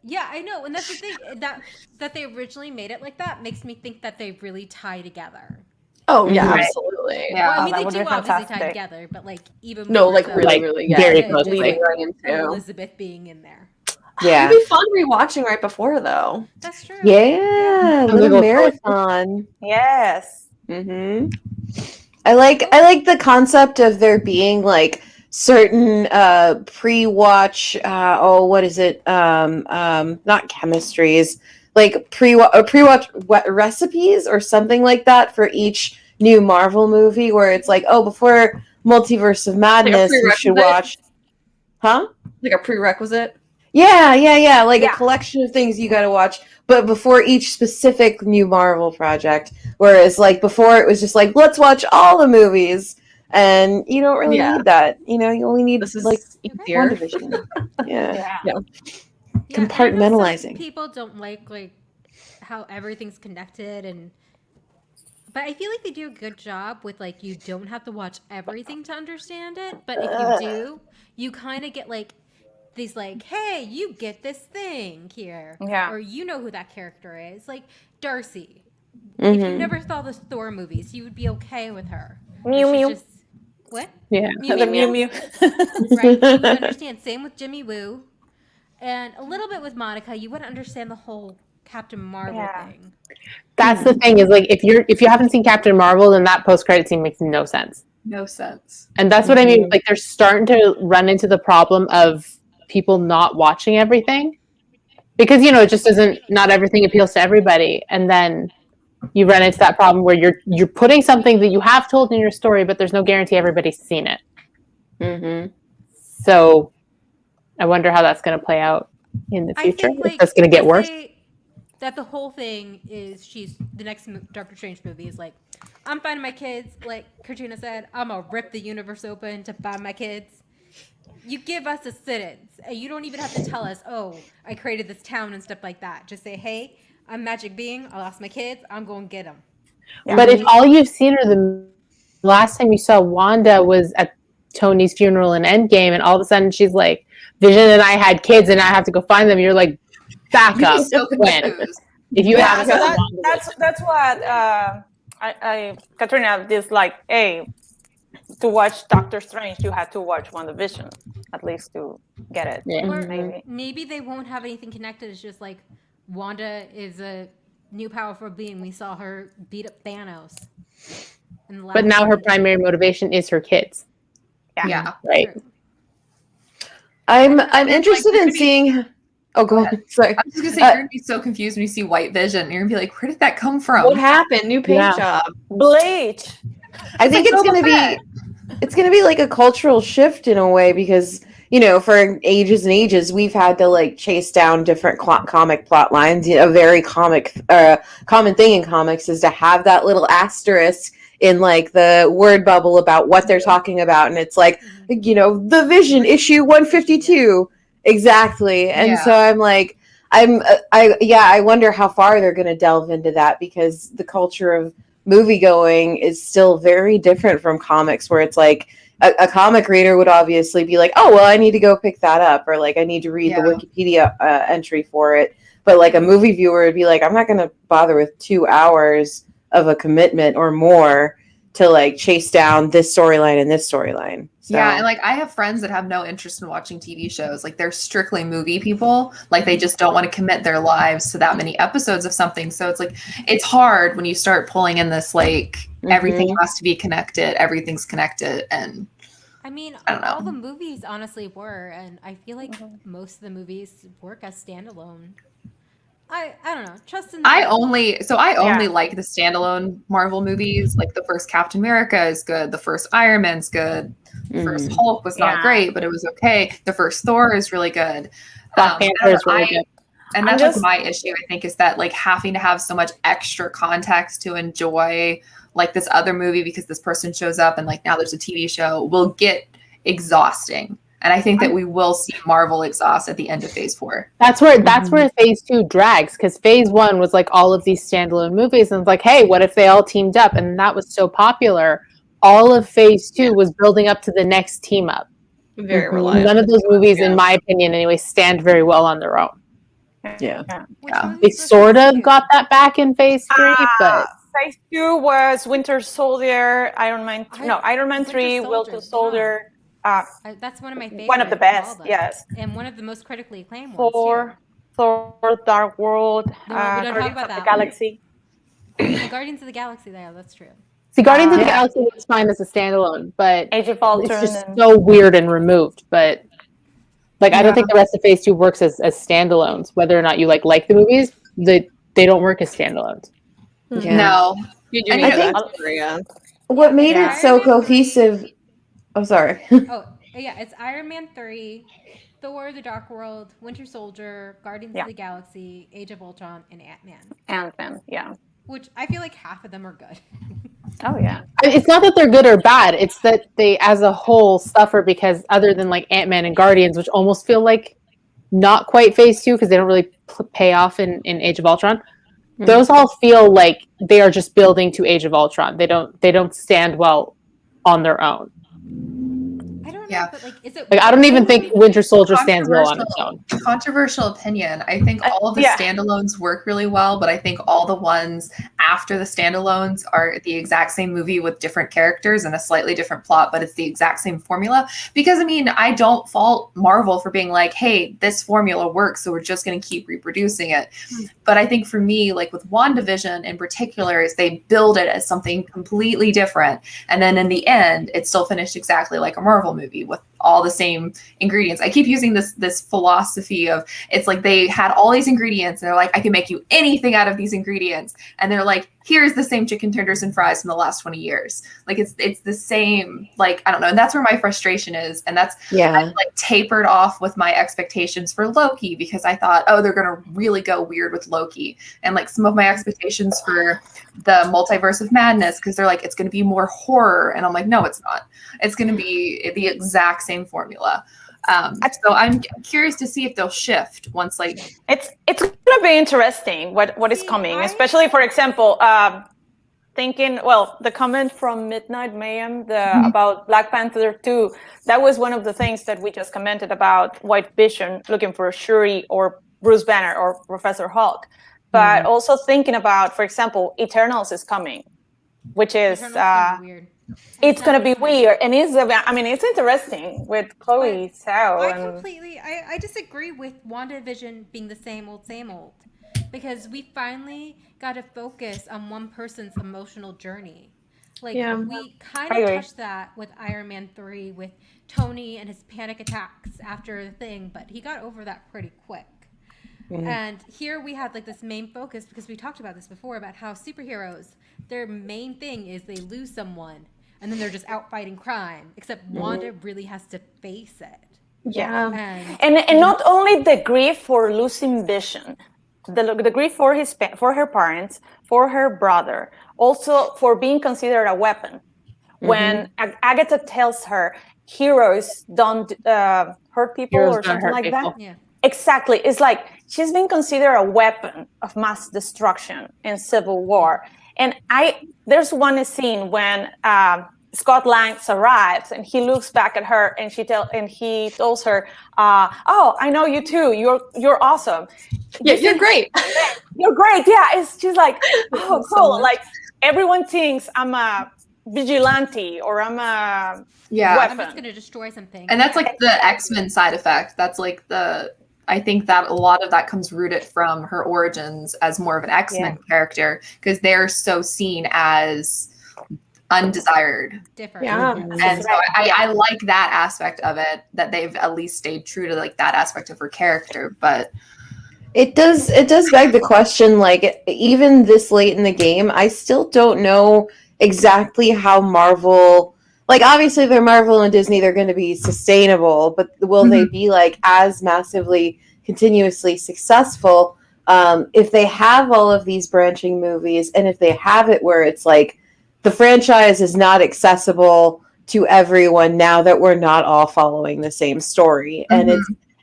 Yeah, I know, and that's the thing that they originally made it like that makes me think that they really tie together. Oh yeah, Right. absolutely. Yeah. Well, I mean, that they would do be obviously tie fantastic. together, but like even No, more like so really, Like, really, yeah. very than closely. just, Leading like, right into. Elizabeth being in there. Yeah. It'd be fun rewatching right before though. That's true. Yeah, A little little marathon. Yes. Mm-hmm. I like the concept of there being like certain pre-watch what is it not chemistries, like pre-watch recipes or something like that for each new Marvel movie where it's like, oh, before Multiverse of Madness you should prerequisite? watch Like a prerequisite. yeah, like Yeah. a collection of things you got to watch, but before each specific new Marvel project. Whereas, like, before it was just like, let's watch all the movies, and you don't really Yeah. need that. You know, you only need This is like easier. WandaVision. Yeah. Yeah. Yeah, I know Compartmentalizing. some people don't like how everything's connected, but I feel like they do a good job with like you don't have to watch everything to understand it, but if you do, you kind of get like these like, hey, you get this thing here, Yeah. or you know who that character is, like Darcy. If you Mhm. never saw the Thor movies, you would be okay with her. Mew She's Mew. just- what? Yeah. Mew The Mew Mew Mew. Mew. Right? You would understand. Same with Jimmy Woo, and a little bit with Monica. You wouldn't understand the whole Captain Marvel Yeah. thing. That's the thing is like if you haven't seen Captain Marvel, then that post-credit scene makes no sense. No sense. And that's what I mean. Like they're starting to run into the problem of people not watching everything because it just doesn't. Not everything appeals to everybody, and then you run into that problem where you're putting something that you have told in your story, but there's no guarantee everybody's seen it. Mhm. So I wonder how that's going to play out in the I future. think If that's going to get worse. That the whole thing is the next Doctor Strange movie is like, I'm finding my kids. Like Katrina said, I'm gonna rip the universe open to find my kids. You give us a sentence, and you don't even have to tell us, oh, I created this town and stuff like that. Just say, hey, I'm magic being. I lost my kids. I'm going to get them. But if all you've seen are the last time you saw Wanda was at Tony's funeral in Endgame, and all of a sudden she's like, Vision and I had kids, and I have to go find them. You're like, back You'd up. be so When? confused. If you Yeah, haven't so seen Wanda. that's what I Katrina is like, hey, to watch Doctor Strange, you had to watch WandaVision at least to get it. Yeah. Or Maybe. maybe they won't have anything connected. It's just like Wanda is a new powerful being. We saw her beat up Thanos. In the last But now her movie. primary motivation is her kids, Yeah. right? True. I'm interested in seeing. Oh, go ahead. Sorry. I was just gonna say you're gonna be so confused when you see White Vision. You're gonna be like, where did that come from? What happened? New paint Yeah. job. Bleach. I think it's gonna be like a cultural shift in a way because for ages and ages we've had to like chase down different comic plot lines. A very common thing in comics is to have that little asterisk in like the word bubble about what they're talking about, and it's like the Vision issue 152 exactly. And Yeah. so I'm like, I wonder how far they're going to delve into that because the culture of movie going is still very different from comics where it's like a comic reader would obviously be like, oh, well, I need to go pick that up, or like I need to read the Wikipedia entry for it. But like a movie viewer would be like, I'm not going to bother with 2 hours of a commitment or more to like chase down this storyline and this storyline. So. Yeah, and like I have friends that have no interest in watching TV shows. Like they're strictly movie people. Like they just don't want to commit their lives to that many episodes of something. So it's like it's hard when you start pulling in this like everything has to be connected, everything's connected, and I mean, I don't know. all the movies honestly were, and I feel like most of the movies work as standalone. I don't know. Trust in. I only like the standalone Marvel movies. Like the first Captain America is good. The first Iron Man's good. The first Hulk was not great, but it was okay. The first Thor is really good. Black Panther is really good. And that's just my issue, I think, is that like having to have so much extra context to enjoy like this other movie because this person shows up and like now there's a TV show will get exhausting. And I think that we will see Marvel exhaust at the end of Phase 4. That's where Phase 2 drags, because Phase 1 was like all of these standalone movies, and it's like, hey, what if they all teamed up? And that was so popular. All of Phase 2 was building up to the next team up. Very reliable. None of those movies, in my opinion, anyway, stand very well on their own. Yeah. They sort of got that back in Phase 3, but Phase 2 was Winter Soldier, Iron Man 3, Winter Soldier. That's one of my favorites. One of the best, yes. And one of the most critically acclaimed ones. Thor, Dark World, No, we don't talk about the that Galaxy. The Guardians of the Galaxy, yeah, that's true. see, Guardians of the Galaxy was fine as a standalone, but Age of Ultron. it's just so weird and removed. But like, I don't think the rest of Phase 2 works as standalones. Whether or not you like the movies, they don't work as standalones. Yeah. No. What made it so cohesive? Oh, sorry. It's Iron Man 3, Thor: The Dark World, Winter Soldier, Guardians of the Galaxy, Age of Ultron, and Ant-Man. Ant-Man, yeah. Which I feel like half of them are good. Oh, yeah. It's not that they're good or bad. It's that they, as a whole, suffer because other than like Ant-Man and Guardians, which almost feel like not quite Phase 2 because they don't really pay off in Age of Ultron, those all feel like they are just building to Age of Ultron. They don't stand well on their own. I don't know, but like, is it like I don't even think Winter Soldier stands well on its own. Controversial opinion. I think all of the standalones work really well, but I think all the ones after the standalones are the exact same movie with different characters and a slightly different plot, but it's the exact same formula. Because I mean, I don't fault Marvel for being like, hey, this formula works, so we're just going to keep reproducing it. But I think for me, like with WandaVision in particular, is they build it as something completely different. And then in the end, it's still finished exactly like a Marvel movie with all the same ingredients. I keep using this philosophy of it's like they had all these ingredients and they're like, I can make you anything out of these ingredients. And they're like, here's the same chicken tenders and fries from the last 20 years. Like it's the same, like, I don't know. And that's where my frustration is. And that's I like tapered off with my expectations for Loki because I thought, oh, they're going to really go weird with Loki. And like some of my expectations for the Multiverse of Madness, because they're like, it's going to be more horror. And I'm like, no, it's not. It's going to be the exact same formula. So I'm curious to see if they'll shift once like it's gonna be interesting what is coming, especially for example thinking the comment from Midnight Mayhem about Black Panther 2, that was one of the things that we just commented about White Vision looking for Shuri or Bruce Banner or Professor Hulk, but also thinking about, for example, Eternals is coming, which is weird. It's going to be weird, and it's interesting with Chloe Zhao. I disagree with WandaVision being the same old, because we finally got to focus on one person's emotional journey. Like, we kind of touched that with Iron Man 3, with Tony and his panic attacks after the thing, but he got over that pretty quick. And here we have like this main focus, because we talked about this before, about how superheroes, their main thing is they lose someone and then they're just out fighting crime, except Wanda really has to face it. And not only the grief for losing Vision, the grief for her parents, for her brother, also for being considered a weapon. When Agatha tells her heroes don't hurt people or something like that. Exactly. It's like she's been considered a weapon of mass destruction in Civil War. And there's one scene when Scott Lang arrives and he looks back at her and he tells her, "Oh, I know you too. You're awesome. Yeah, you're great. You're great." Yeah, she's like, "Oh, cool." Like everyone thinks I'm a vigilante or I'm a Yeah. weapon. I'm just gonna destroy something. And that's like the X-Men side effect. That's like I think that a lot of that comes rooted from her origins as more of an X-Men character, because they're so seen as undesired. different. Yeah. And so I like that aspect of it, that they've at least stayed true to like that aspect of her character. But It does beg the question, like, even this late in the game, I still don't know exactly how Marvel, like, obviously they're Marvel and Disney, they're going to be sustainable, but will they be like as massively continuously successful if they have all of these branching movies, and if they have it where it's like the franchise is not accessible to everyone now that we're not all following the same story. And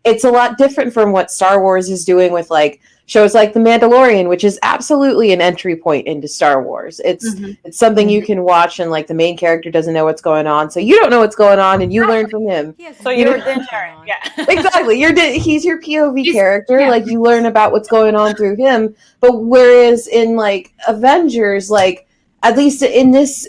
it's a lot different from what Star Wars is doing with like shows like The Mandalorian, which is absolutely an entry point into Star Wars. It's something you can watch and like the main character doesn't know what's going on, so you don't know what's going on and you learn from him. So you're Din Djarin. Yeah. Exactly. He's your POV character. Like you learn about what's going on through him. But whereas in like Avengers, like at least in this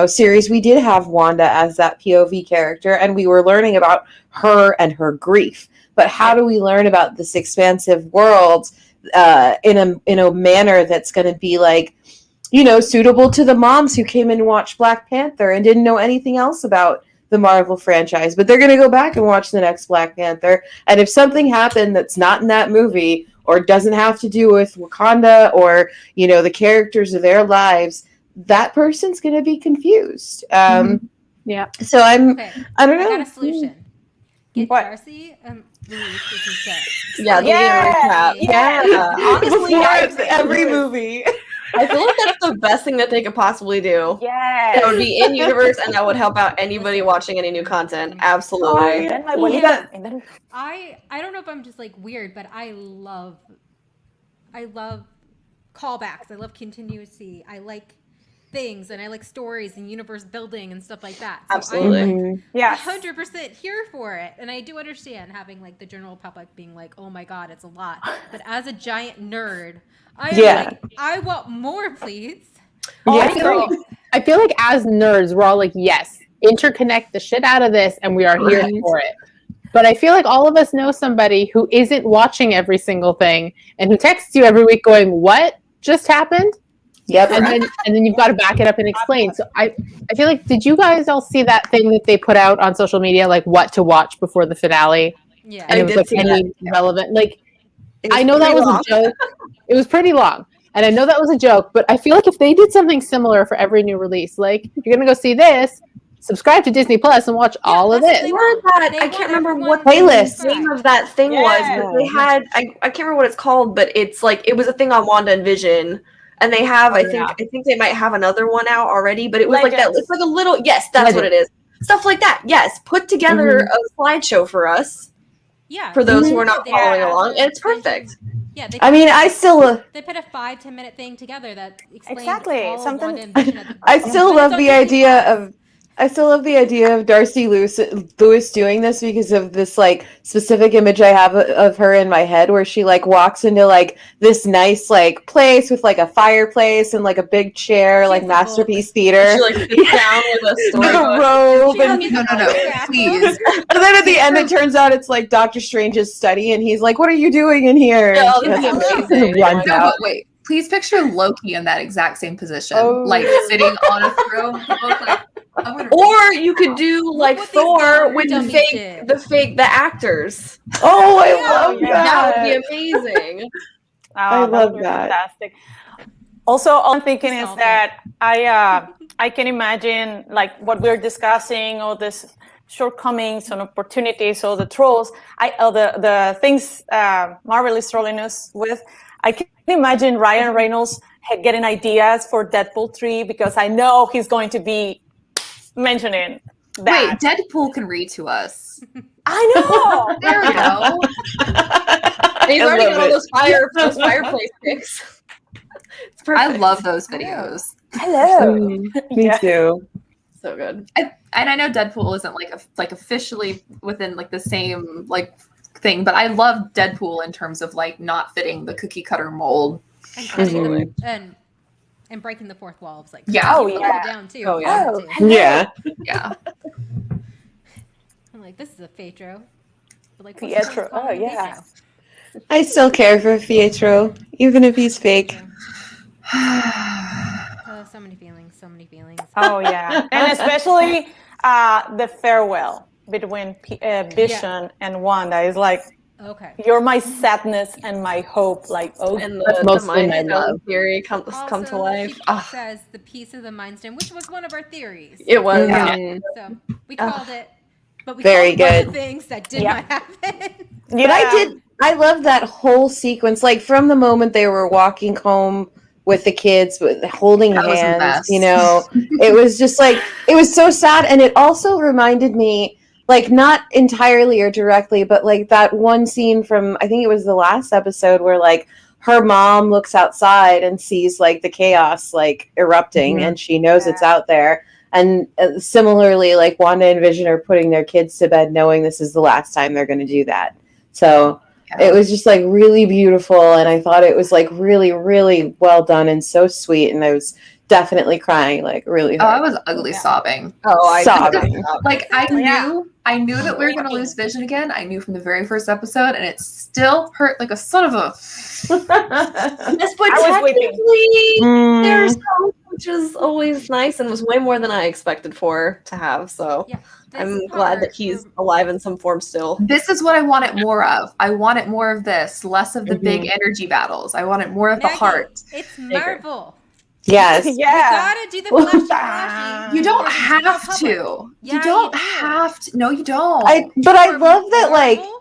series, we did have Wanda as that POV character, and we were learning about her and her grief. But how do we learn about this expansive world in a manner that's going to be like, suitable to the moms who came in and watched Black Panther and didn't know anything else about the Marvel franchise, but they're going to go back and watch the next Black Panther. And if something happened that's not in that movie or doesn't have to do with Wakanda or, the characters of their lives, that person's going to be confused. Yeah. So I don't know. I got a solution. Get Darcy Louise to Yeah, Yeah. Yeah. Honestly, Before every movie. I feel like that's the best thing that they could possibly do. Yeah. That would be in universe, and that would help out anybody watching any new content. Absolutely. Then my abuelita, and then I don't know if I'm just like weird, but I love callbacks. I love continuity. I like things, and I like stories and universe building and stuff like that. So Absolutely. I'm like yeah. 100% here for it, and I do understand having like the general public being like, "Oh my god, it's a lot." But as a giant nerd, I want more, please. I feel like as nerds, we're all like, yes, interconnect the shit out of this, and we are here for it. But I feel like all of us know somebody who isn't watching every single thing and who texts you every week going, "What just happened?" Yep. And then you've got to back it up and explain. So I feel like, did you guys all see that thing that they put out on social media, like what to watch before the finale? Yeah, And it was like any relevant. Like, I know that was a joke. It was pretty long. And I know that was a joke, but I feel like if they did something similar for every new release, like if you're going to go see this, subscribe to Disney Plus and watch all of it. I can't remember what the name of that thing was, but they had, I can't remember what it's called, but it's like, it was a thing on WandaVision. And they have, I think they might have another one out already, but it was like that. It's like a little, yes, that's what it is. Stuff like that. Yes. Put together a slideshow for us. Yeah. For those who are not following along. And it's perfect. Yeah. They put a 5-10 minute thing together that explains exactly all something. Of WandaVision I still love the idea of Darcy Lewis doing this because of this like specific image I have of her in my head where she like walks into like this nice like place with like a fireplace and like a big chair, like Masterpiece Theater. She like sits down with a storybook. robe and no, please. And then at the end it turns out it's like Doctor Strange's study and he's like, "What are you doing in here?" Yeah, And that's she amazing. runs No, out. but wait. Please picture Loki in that exact same position, like sitting on a throne. Or you could do like what these Thor dumb with dummies did. the actors. Oh, I love yeah. that. That would be amazing. I love would be that. Fantastic. Also, all I'm thinking is Solve that I can imagine like what we're discussing, all this shortcomings and opportunities, all the trolls, the things Marvel is trolling us with. I can imagine Ryan Reynolds getting ideas for Deadpool 3 because I know he's going to be mentioning that. Wait, Deadpool can read to us. I know. There we go. He's already got all those fireplace pics. It's perfect. I love those videos. Hello. Me too. So good. And I know Deadpool isn't like officially within like the same like thing, but I love Deadpool in terms of like not fitting the cookie cutter mold. And and breaking the fourth wall. Was like, Yeah. Oh, you yeah. it down too. Oh, if you yeah. wanted to. Yeah. Yeah. I'm like, this is a Pietro. But like, Pietro. call Oh, him a yeah. Pietro? I still care for Pietro, even if he's fake. So many feelings, so many feelings. Oh yeah, and especially the farewell between Vision and Wanda is like, Okay. you're my sadness and my hope. Like, oh, And That's the mostly Mind my Stone love. theory come to life. She says the piece of the Mind Stone, which was one of our theories. It was. Yeah. So we called it, but we Very called a bunch good. of things that did Yeah. not happen. But I love that whole sequence. Like from the moment they were walking home with the kids, holding That was the hands, best. you know, it was just like, it was so sad. And it also reminded me, like, not entirely or directly, but like that one scene from, I think it was the last episode where like her mom looks outside and sees like the chaos like erupting, Mhm. and she knows it's out there. And similarly, like Wanda and Vision are putting their kids to bed knowing this is the last time they're going to do that. So it was just like really beautiful, and I thought it was like really, really well done and so sweet, and I was definitely crying like really Oh, I hard. was ugly sobbing. Oh, I Sobbing. Like I Yeah. knew that we were gonna lose Vision again. I knew from the very first episode, and it still hurt like a son of a. Yes, but I was weeping. technically, there's Mm, hope, which is always nice and was way more than I expected for to have. So Yeah, this I'm glad that part he's where- alive in some form still. This is what I wanted more of. I wanted more of this, less of the big energy battles. I wanted more of the Maggie, heart. It's Marvel. yes. You yeah. gotta do the flashy. You don't Because it's not have public. to. Yeah, You don't you do. have to. No, you don't. But I For love that, like, Marvel,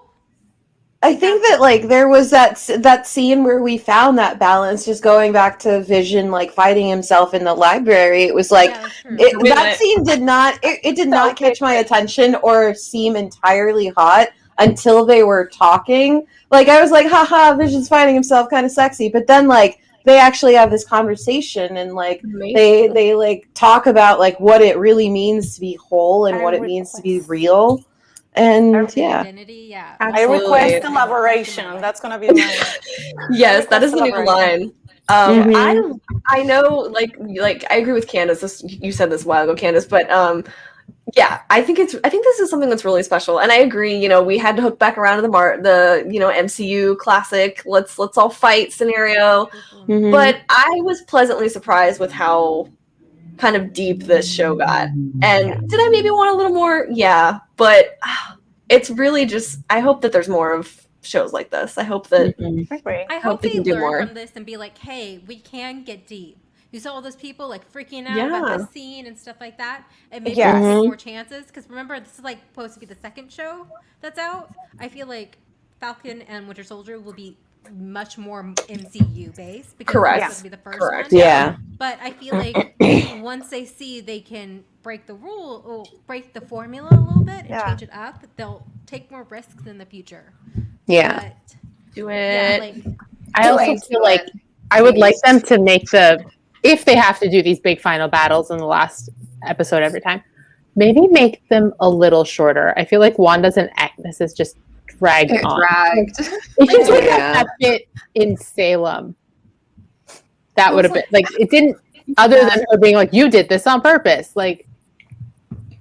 I think that like there was that scene where we found that balance, just going back to Vision like fighting himself in the library. It was like yeah, that's true. that scene did not it did not catch my attention or seem entirely hot until they were talking. Like I was like, haha, Vision's fighting himself, kind of sexy. But then like they actually have this conversation, and like they like talk about like what it really means to be whole and what it means to be real. And yeah. Identity, yeah. I request elaboration. That's gonna be my. Yes, that is the new line. Mhm. I know, like I agree with Candace. You said this a while ago, Candace, but yeah, I think this is something that's really special, and I agree. You know, we had to hook back around to the MCU classic let's all fight scenario, Mhm. but I was pleasantly surprised with how kind of deep this show got. And did I maybe want a little more? Yeah, but it's really just, I hope that there's more of shows like this. I hope that I hope hope they they can do learn more. from this and be like, hey, we can get deep. You saw all those people like freaking out Yeah. about this scene and stuff like that. And maybe Yes. we'll Mhm. take more chances. Because remember, this is like supposed to be the second show that's out. I feel like Falcon and Winter Soldier will be much more MCU based because Correct. it's supposed to be the first Correct. one. Yeah. But I feel like once they see they can break the rule or break the formula a little bit and Yeah. change it up, they'll take more risks in the future. Yeah. But do yeah, it. like I also feel like I would like them to make if they have to do these big final battles in the last episode every time, maybe make them a little shorter. I feel like Wanda's and Agnes is just dragged It on. dragged. If you took Yeah. that bit in Salem, that would have been like it didn't. Other than her being like, "You did this on purpose," like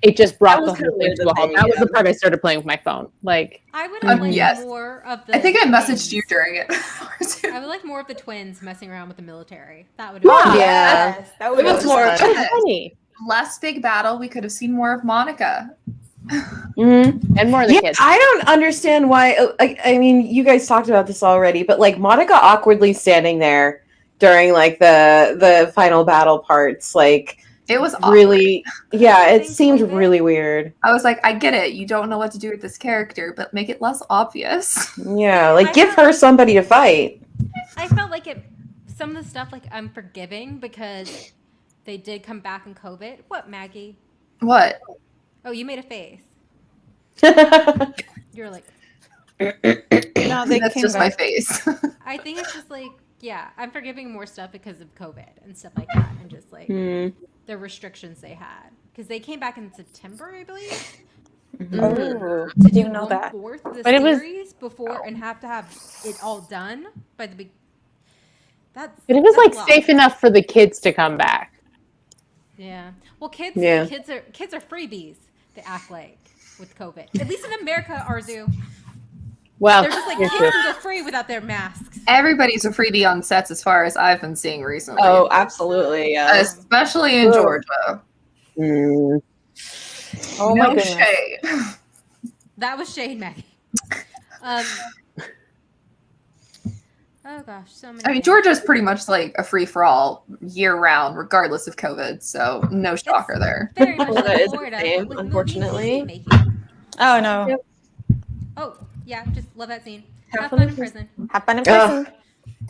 it just brought That the was whole kinda thing weird to a that halt. they- That was the part I started playing with my phone. Like, I would have liked yes. more of the I think I messaged twins. you during it. I would like more of the twins messing around with the military. That would have Oh, been Yeah. yes, that It would was be more- fun. funny Less big battle. We could have seen more of Monica. Mhm. and more of the Yeah, kids. I don't understand why. I mean, you guys talked about this already, but like Monica awkwardly standing there during like the final battle parts, like It was awkward. really, yeah, it think seemed COVID- really weird. I was like, I get it. You don't know what to do with this character, but make it less obvious. Yeah, like I give thought- her somebody to fight. I felt like it. Some of the stuff, like I'm forgiving because they did come back in COVID. What, Maggie? What? Oh, you made a face. You're like, No, they That's came just my back. face. I think it's just like, yeah, I'm forgiving more stuff because of COVID and stuff like that, and just like Hmm. the restrictions they had because they came back in September, I believe. Oh, To did you do know that? 1/4 of the But it was- series before and have to have it all done by the big. That's. But it was that's like a lot. safe enough for the kids to come back. Yeah. Well, kids Yeah. kids are freebies. They act like with COVID. At least in America, Arzu, Well, they're just like you're kids true. can go free without their masks. Everybody's a freebie on sets as far as I've been seeing recently. Oh, absolutely. Yeah. Especially in Ugh. Georgia. Mm. Oh my No goodness. shade. That was Shane Maggie. Oh gosh, so many. I mean, things. Georgia's pretty much like a free for all year round, regardless of COVID. So no shocker there. Very much Florida like is the Florida, same, with movie unfortunately. TV making. Oh no. Yep. Oh yeah, just love that scene. Have Have fun fun in in prison. Happen in Ugh. prison.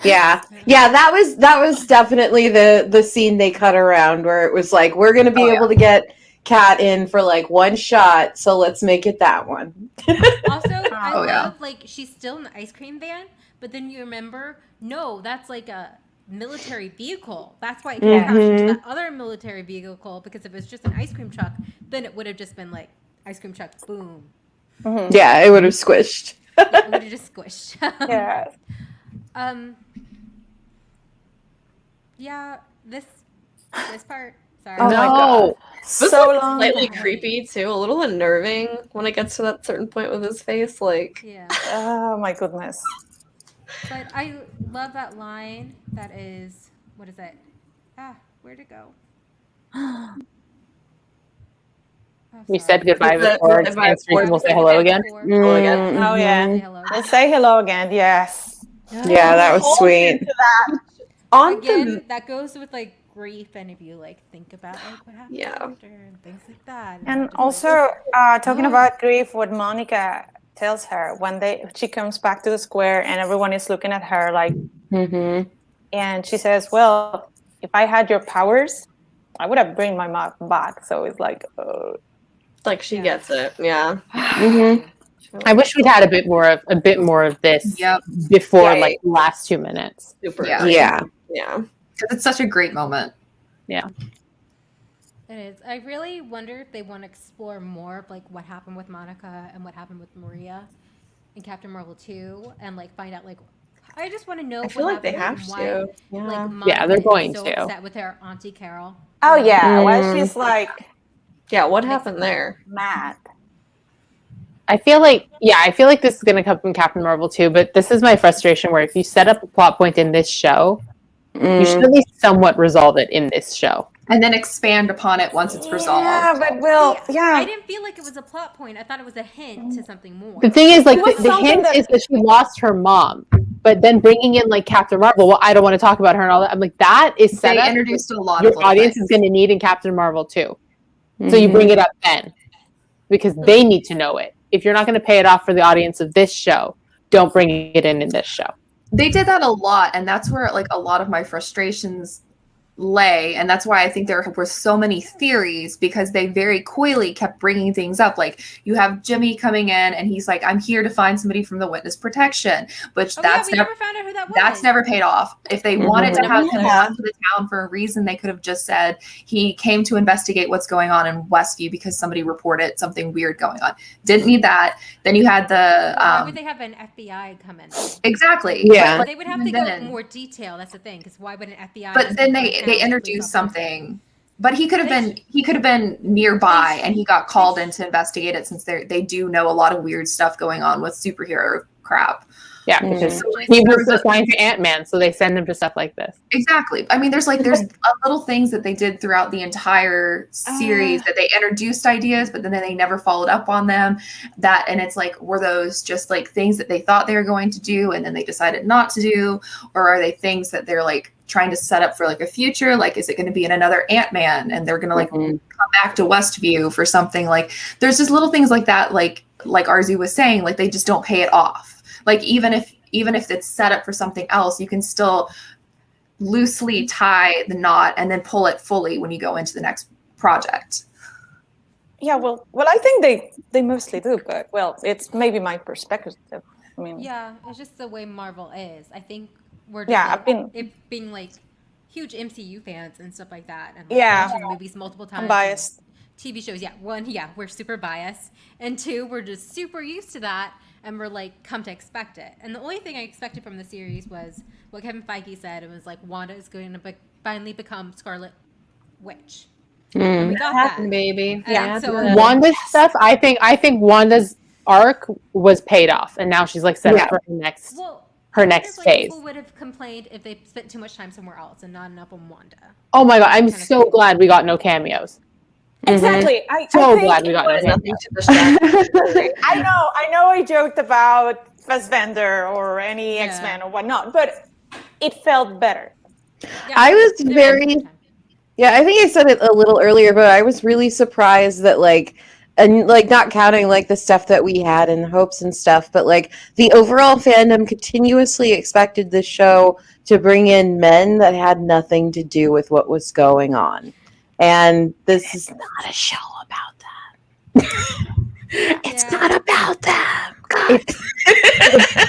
Yeah. That was definitely the scene they cut around where it was like, we're gonna be able to get Kat in for like one shot, so let's make it that one. Also, I Oh, yeah. love like she's still in the ice cream van, but then you remember, no, that's like a military vehicle. That's why it can crash into that other military vehicle, because if it's just an ice cream truck, then it would have just been like ice cream truck, boom. Yeah, it would have squished. Yeah, it would have just squished. Yeah. Yeah, this part. Sorry. Oh my No. god. This So is long. slightly creepy too, a little unnerving when it gets to that certain point with his face. Like, Yeah. Oh my goodness. But I love that line that is, what is it? Where'd it go? Oh, We sorry. said goodbye Is it before goodbye it's answering. Yeah, We'll say we said hello goodbye again. before. hello again. Oh Say yeah. hello again. Let's say hello again. Yes. Yeah, that was sweet. On Again, the that goes with like grief, and if you like think about like what happened Yeah. after and things like that. And just, also, like, talking Oh. about grief, what Monica tells her when she comes back to the square and everyone is looking at her like, Mm-hmm. and she says, "Well, if I had your powers, I would have bring my mom back." So it's like, like she Yeah. gets it. Yeah. Mm-hmm. I wish we'd had a bit more of this Yep. before Yeah, like the last 2 minutes. Super. Yeah. Yeah. Yeah. Because it's such a great moment. It is. I really wonder if they want to explore more of like what happened with Monica and what happened with Maria in Captain Marvel 2, and like find out like. I just want to know. I feel what like they happened have and why, to. Like Yeah. Monica they're is going so to. upset with her Auntie Carol. oh yeah, why Mm. she's like Yeah, what happened there? mad. I feel like this is going to come from Captain Marvel too, but this is my frustration where if you set up a plot point in this show, you should at least somewhat resolve it in this show. And then expand upon it once it's resolved. Yeah, but well, I yeah. didn't feel like it was a plot point. I thought it was a hint to something more. The thing is, like, It was the something hint that- is that she lost her mom, but then bringing in like Captain Marvel, well, I don't want to talk about her and all that. I'm like, that is set They up. introduced a lot Your of little audience things. is going to need in Captain Marvel too, so you bring it up then because they need to know it. If you're not going to pay it off for the audience of this show, don't bring it in this show. They did that a lot, and that's where like a lot of my frustrations lay, and that's why I think there were so many theories, because they very coyly kept bringing things up. Like you have Jimmy coming in and he's like, I'm here to find somebody from the witness protection, which Oh, that's yeah, we never found out who that was. that's never paid off. If they wanted to Never have him clear. on to the town for a reason, they could have just said he came to investigate what's going on in Westview because somebody reported something weird going on. Didn't need that. Then you had the Why would they have an FBI come in? exactly. Yeah. But They would have to even go then- in more detail. That's the thing. Because why would an FBI? But just then go to they town with police introduced officers? something. But he could have been nearby, and he got called in to investigate it, since they do know a lot of weird stuff going on with superhero crap. Yeah, because Mm. he was assigned to Ant-Man, so they send him to stuff like this. Exactly. I mean, there's little things that they did throughout the entire series that they introduced ideas, but then they never followed up on them. And it's like, were those just like things that they thought they were going to do and then they decided not to do, or are they things that they're like trying to set up for like a future? Like, is it going to be in another Ant-Man and they're going to like come back to Westview for something? Like, there's just little things like that. Like Arzu was saying, like they just don't pay it off. Like even if it's set up for something else, you can still loosely tie the knot and then pull it fully when you go into the next project. Yeah, well, I think they mostly do, but well, it's maybe my perspective. I mean, Yeah, it's just the way Marvel is. I think we're just Yeah, like, I've been- it being like huge MCU fans and stuff like that, and like, Yeah. watching movies multiple times. I'm biased. TV shows, one, we're super biased, and two, we're just super used to that, and we're like, come to expect it. And the only thing I expected from the series was what Kevin Feige said. It was like, Wanda is going to finally become Scarlet Witch. And we got that. baby. And so Wanda's stuff, I think Wanda's arc was paid off, and now she's like set up for her next phase. People would have complained if they spent too much time somewhere else and not enough on Wanda. Oh my god, I'm so glad we got no cameos. Exactly. I think glad we got no cameos. I know I joked about Fassbender or any X-Men or whatnot, but it felt better. I was I think I said it a little earlier, but I was really surprised that and not counting the stuff that we had in hopes and stuff, but the overall fandom continuously expected this show to bring in men that had nothing to do with what was going on. And this is not a show about that. It's not about that.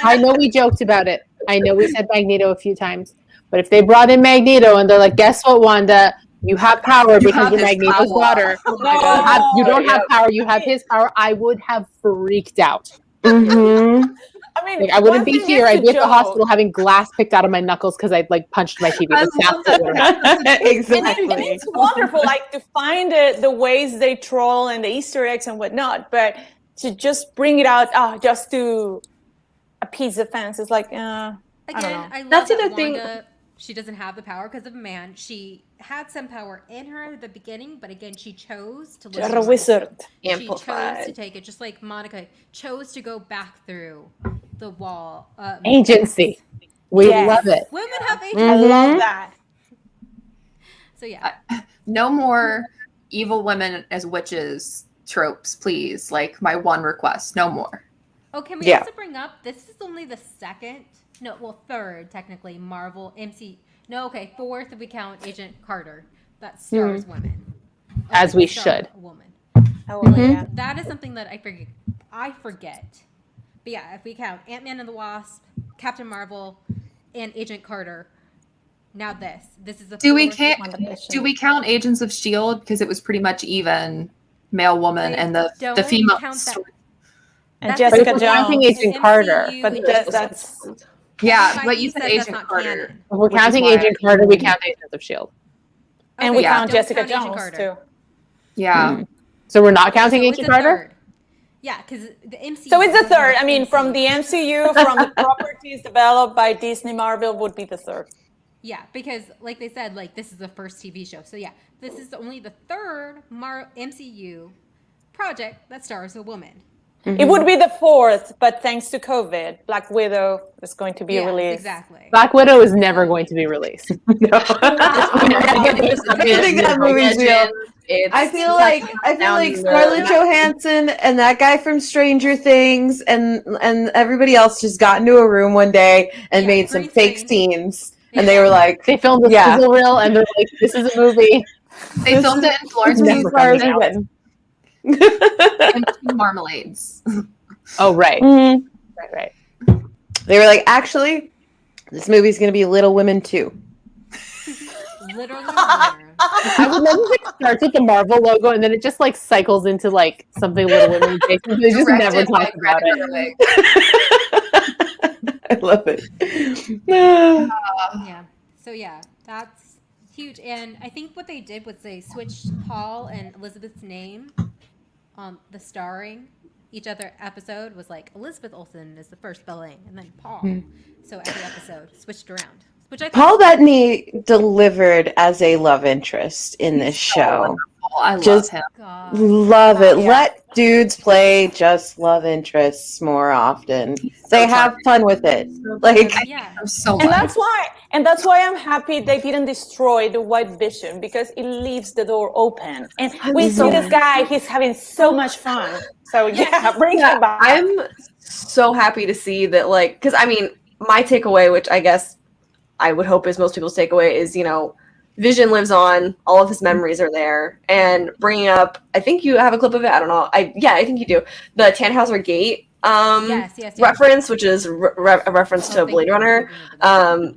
I know we joked about it. I know we said Magneto a few times, but if they brought in Magneto and they're like, guess what, Wanda? You have power because you're Magneto's daughter. You don't have power. You have his power. I would have freaked out. Mm-hmm. I mean, I wouldn't be here. I'd be at the hospital having glass picked out of my knuckles because I'd punched my TV. Exactly. And it's wonderful, to find the ways they troll and the Easter eggs and whatnot, but to just bring it out just to appease the fans is Again, I love That's the that other thing. Wanda, she doesn't have the power because of a man. She had some power in her at the beginning, but again, she chose to listen. You're a wizard. She chose Amplified. to take it, just like Monica chose to go back through the wall. Agency. We love it. Women have agency. I love that. So No more evil women as witches tropes, please. My one request. No more. Oh, can we also bring up, this is only the third, technically, Marvel MC. No, okay, fourth if we count Agent Carter. That stars women. As we should. A woman. Oh, That is something that I forget. But if we count Ant-Man and the Wasp, Captain Marvel, and Agent Carter, now this is the Do we count Agents of S.H.I.E.L.D. because it was pretty much even male woman and the female story. And Jessica Jones. Counting Agent Carter, but that's but you said Agent Carter. If we're counting Agent Carter, we count Agents of S.H.I.E.L.D. And we count Jessica Agent Jones Carter. too. Yeah. So we're not counting Agent Carter? Yeah, because the MCU. So it's the third. I mean, from the MCU, from the properties developed by Disney, Marvel would be the third. Yeah, because like they said, this is the first TV show. So this is only the third MCU project that stars a woman. Mm-hmm. It would be the fourth, but thanks to COVID, Black Widow is going to be released. Exactly. Black Widow is never going to be released. I feel like Scarlett Johansson and that guy from Stranger Things and everybody else just got into a room one day and made some fake scenes, and they were like, they filmed a sizzle reel, and they're like, "This is a movie." They filmed it in Florence. And two marmalades. Oh, right. Mm-hmm. Right. They were like, actually, this movie's going to be Little Women 2. Literally. I would love if it starts with the Marvel logo and then it just cycles into something Little Women takes. They just never talk about it. I love it. Yeah. So that's huge. And I think what they did was they switched Paul and Elizabeth's name on the starring. Each other episode was Elizabeth Olsen is the first billing, and then Paul. So every episode switched around. Which I Paul Bettany delivered as a love interest in this show. I love him. God. Love it. Let dudes play just love interests more often. They have fun with it. So much. And that's why I'm happy they didn't destroy the White Vision, because it leaves the door open. And we see this guy, he's having so much fun. So bring him back. I'm so happy to see that, because my takeaway, which I guess I would hope is most people's takeaway, is Vision lives on, all of his memories are there, and bringing up, I think you have a clip of it, I don't know, I think you do, the Tannhauser Gate reference, which is a reference to Blade Runner,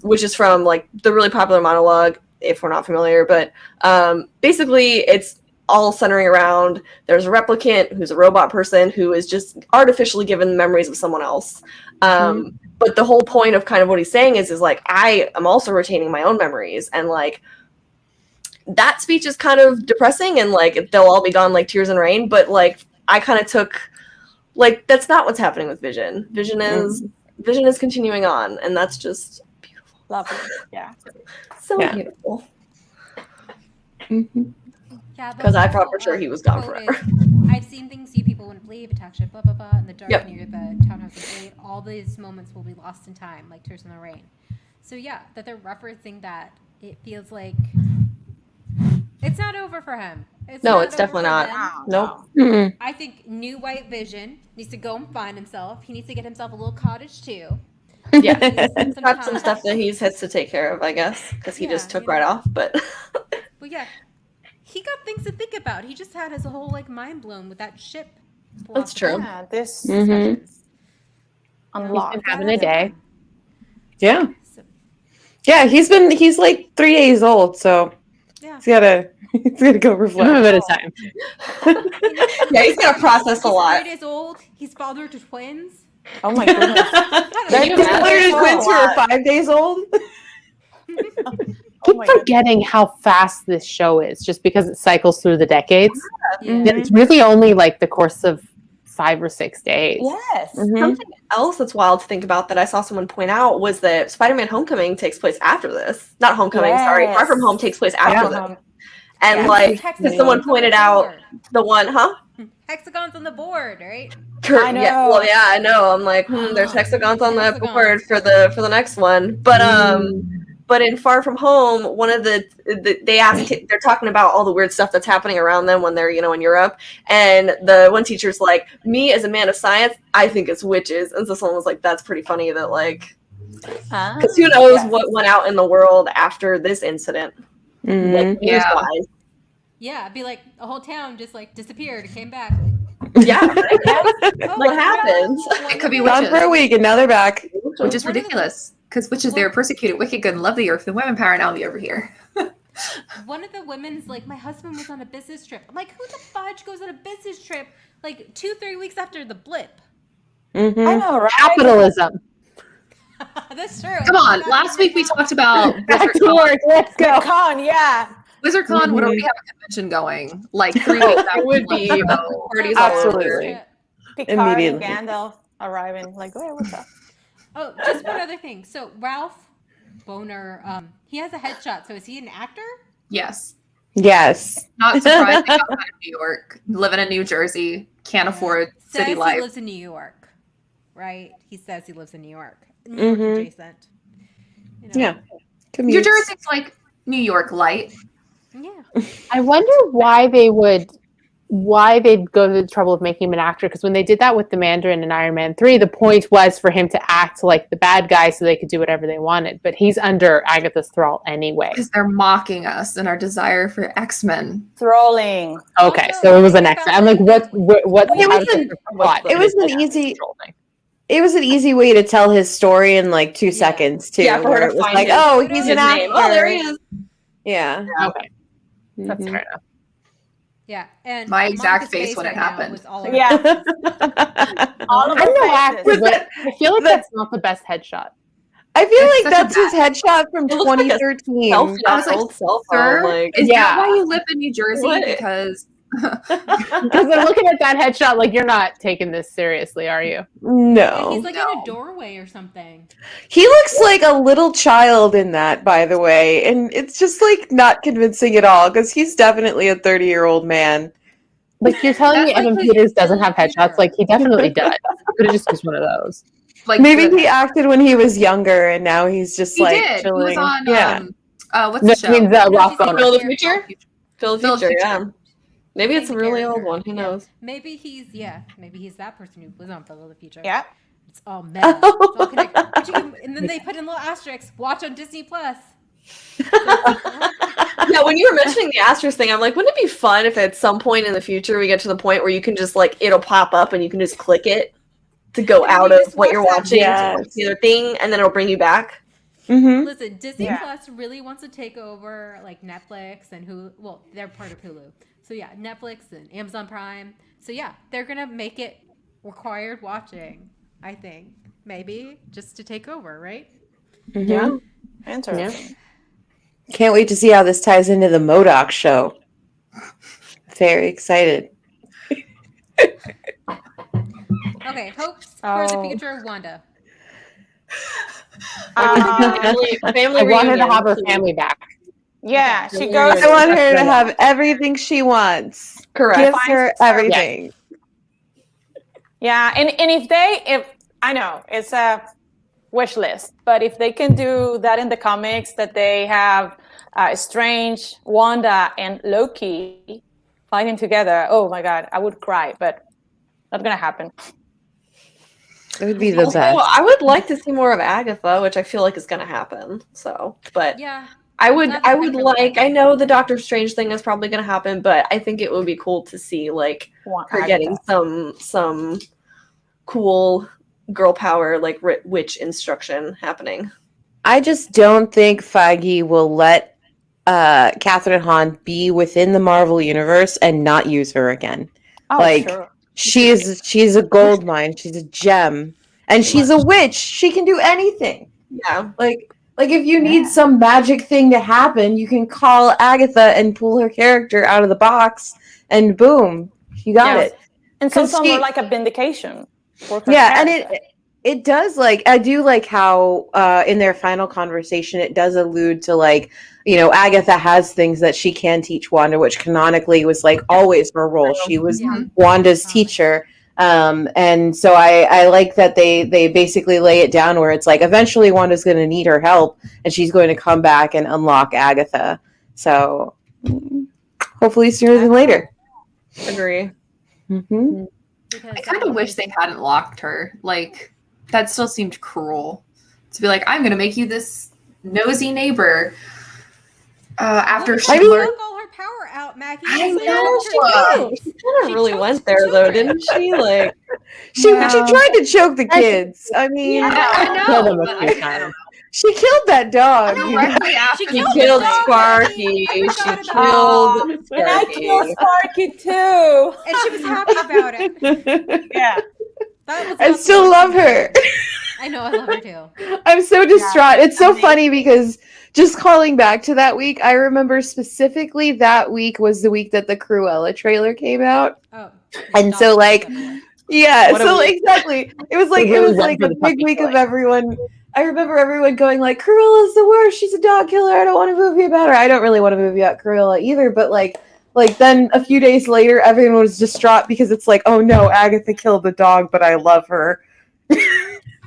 which is from the really popular monologue, if we're not familiar, but basically it's all centering around there's a replicant who's a robot person who is just artificially given memories of someone else. But the whole point of kind of what he's saying is like, I am also retaining my own memories, and like that speech is kind of depressing, and like they'll all be gone like tears and rain. But like I kind of took like that's not what's happening with Vision. Vision is continuing on, and that's just beautiful. Lovely. Yeah. So beautiful. Yeah, Because I thought for sure he was gone forever. I've seen things you people wouldn't believe, attack ship, blah blah blah, in the dark near the townhouse of 8. All these moments will be lost in time, like tears in the rain. So yeah, that they're referencing that, it feels like it's not over for him. It's definitely not. Nope. I think new White Vision needs to go and find himself. He needs to get himself a little cottage too. Yeah, he's got some stuff that he has to take care of, I guess, because he just took right off. But yeah, he got things to think about. He just had his whole like mind blown with that ship. That's true. Yeah, this unlocked. He's been having a day. Yeah. He's like 3 days old, so he's gotta go reflect. A bit of time. He's gotta process a lot. 3 days old. He's father to twins. Oh my goodness. He's father to twins who are 5 days old. Keep forgetting how fast this show is, just because it cycles through the decades. It's really only like the course of 5 or 6 days. Yes. Something else that's wild to think about that I saw someone point out was that Spider-Man Homecoming takes place after this. Not Homecoming, sorry. Far From Home takes place after this. And like someone pointed out the one, Hexagons on the board, right? I know. Yeah, well, yeah, I know. I'm like, there's hexagons on the board for the next one. But in Far From Home, one of they're talking about all the weird stuff that's happening around them when they're, in Europe. And the one teacher's like, me as a man of science, I think it's witches. And so someone was like, that's pretty funny that like, because who knows what went out in the world after this incident. Like, news-wise. Yeah, it'd be like a whole town just like disappeared and came back. Yeah, what happened? It could be Gone witches. for a week and now they're back. Which is ridiculous. Because witches, they were persecuted, wicked, good, and love the earth. And women power now be over here. One of the women's like, my husband was on a business trip. I'm like, who the fudge goes on a business trip like 2-3 weeks after the blip? I know, right? Capitalism. That's true. Come on. Last week we talked about Back to work. Let's go. Con, WizardCon. What do we have a convention going? Like 3 weeks after It would be parties all over. Absolutely. Picard Immediately. and Gandalf arriving. Like, hey, what's up? Oh, just one other thing. So Ralph Boner, he has a headshot. So is he an actor? Yes. Yes. Not surprising outside of New York. Living in New Jersey. Can't afford Says city he life. lives in New York, right? He says he lives in New York. New York adjacent. Yeah. New Jersey's like New York light. Yeah. I wonder why they'd go to the trouble of making him an actor, because when they did that with the Mandarin in Iron Man 3, the point was for him to act like the bad guy so they could do whatever they wanted. But he's under Agatha's thrall anyway. Because they're mocking us and our desire for X-Men. Trolling. Okay, Also, so it was an X. I'm like, what? It was an easy way to tell his story in like 2 seconds too. Yeah, for her where to it was find like, his- oh, his he's an name. actor. Oh, there he is. Yeah. Okay, that's fair enough. Yeah. And My exact Monica's face when it right now happened. was all over- Yeah. All of I'm no our actor, faces. but I feel like that's not the best headshot. I feel It's like such a that's his headshot from It looks like a 2013. Selfie I on was an like, old cell Sir, phone. Like, is Yeah. that why you live in New Jersey? What? Because Because they're looking at that headshot like, you're not taking this seriously, are you? No. He's like in a doorway or something. He looks like a little child in that, by the way. And it's just like not convincing at all because he's definitely a 30-year-old man. Like, you're telling me That's like Evan his Peters doesn't have Peter. headshots? Like, he definitely does. Could have just used one of those. like Maybe he acted when he was younger and now he's just he like did. chilling. He was on yeah. what's the No, show? means Rock Boner. Phil the Future? Phil the Phil the Future, yeah. Future. Maybe it's a Same really character. old one. Who knows? Maybe he's that person who was on Phil of the Future. Yeah. It's all meta. It's all connected. But you can, and then they put in little asterisks. Watch on Disney Plus. Yeah, when you were mentioning the asterisk thing, I'm like, wouldn't it be fun if at some point in the future we get to the point where you can just like it'll pop up and you can just click it to go And out you of just what you're watch that watching Yes. to watch the other thing, and then it'll bring you back. Mm-hmm. Listen, Disney Yeah. Plus really wants to take over like Netflix and Hulu. Well, they're part of Hulu. So yeah, Netflix and Amazon Prime. So yeah, they're gonna make it required watching. I think maybe just to take over, right? Mhm. Interesting. Can't wait to see how this ties into the MODOK show. Very excited. Okay, hopes for the Oh. future of Wanda. Family I want her to reunion, have her please. family back. Yeah, she Okay. goes. I want her to have everything she wants. Correct. Give her everything. Yeah, and if I know it's a wish list, but if they can do that in the comics, that they have Strange, Wanda, and Loki fighting together, oh my god, I would cry, but not gonna happen. It would be the Also, best. I would like to see more of Agatha, which I feel like is going to happen. So, but Yeah, I would Glad that happened. I know the Doctor Strange thing is probably going to happen, but I think it would be cool to see like her getting some cool girl power like witch instruction happening. I just don't think Feige will let Catherine Hahn be within the Marvel universe and not use her again. Oh, Like, sure. she's a gold mine. She's a gem, and she's a witch. She can do anything. Yeah. Like if you need some magic thing to happen, you can call Agatha and pull her character out of the box, and boom, you got it. And some 'Cause more like a vindication for her Yeah, and character. it does, like, I do like how in their final conversation it does allude to, like, you know, Agatha has things that she can teach Wanda, which canonically was like always her role. She was Yeah. Wanda's teacher. And so I like that they basically lay it down where it's like eventually Wanda's going to need her help and she's going to come back and unlock Agatha. So hopefully sooner than later. Agree. Mm-hmm. because I kind of wish they hadn't locked her. Like, that still seemed cruel. To be like, I'm going to make you this nosy neighbor. After she she learned. took all her power out, Maggie. I Just like know. she took her kids. She kind of She really choked went the there though, children. didn't she? Like, She tried to choke the kids. I mean, I Killed know, them a but few I don't times. know. she killed that dog. Directly after She the killed killed the dog, Sparky. Maggie. I She forgot about killed And I Sparky. killed Sparky too. and she was happy about it. Yeah. That was I not still the love way her. she did. I know, I love her too. I'm so distraught. It's so funny because just calling back to that week, I remember specifically that week was the week that the Cruella trailer came out. Oh, And dogs so, like, everywhere. yeah, What a so week. exactly. It was like It really went like for a the big puppy week of killing. everyone. I remember everyone going like, Cruella's the worst. She's a dog killer. I don't want a movie about her. I don't really want a movie about Cruella either, but like then a few days later everyone was distraught because it's like, oh no, Agatha killed the dog, but I love her.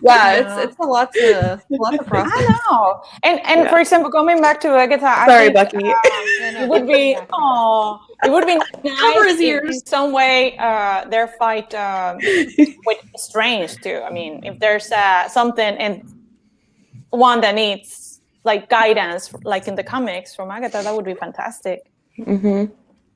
Yeah, it's a lot to process. I know. And for example, coming back to Agatha, I Sorry, think, Bucky. Yeah, no, it would be exactly. it would be Cover nice his if ears. in some way their fight with Strange too. I mean, if there's something and one that needs like guidance, like in the comics from Agatha, that would be fantastic. Mm-hmm.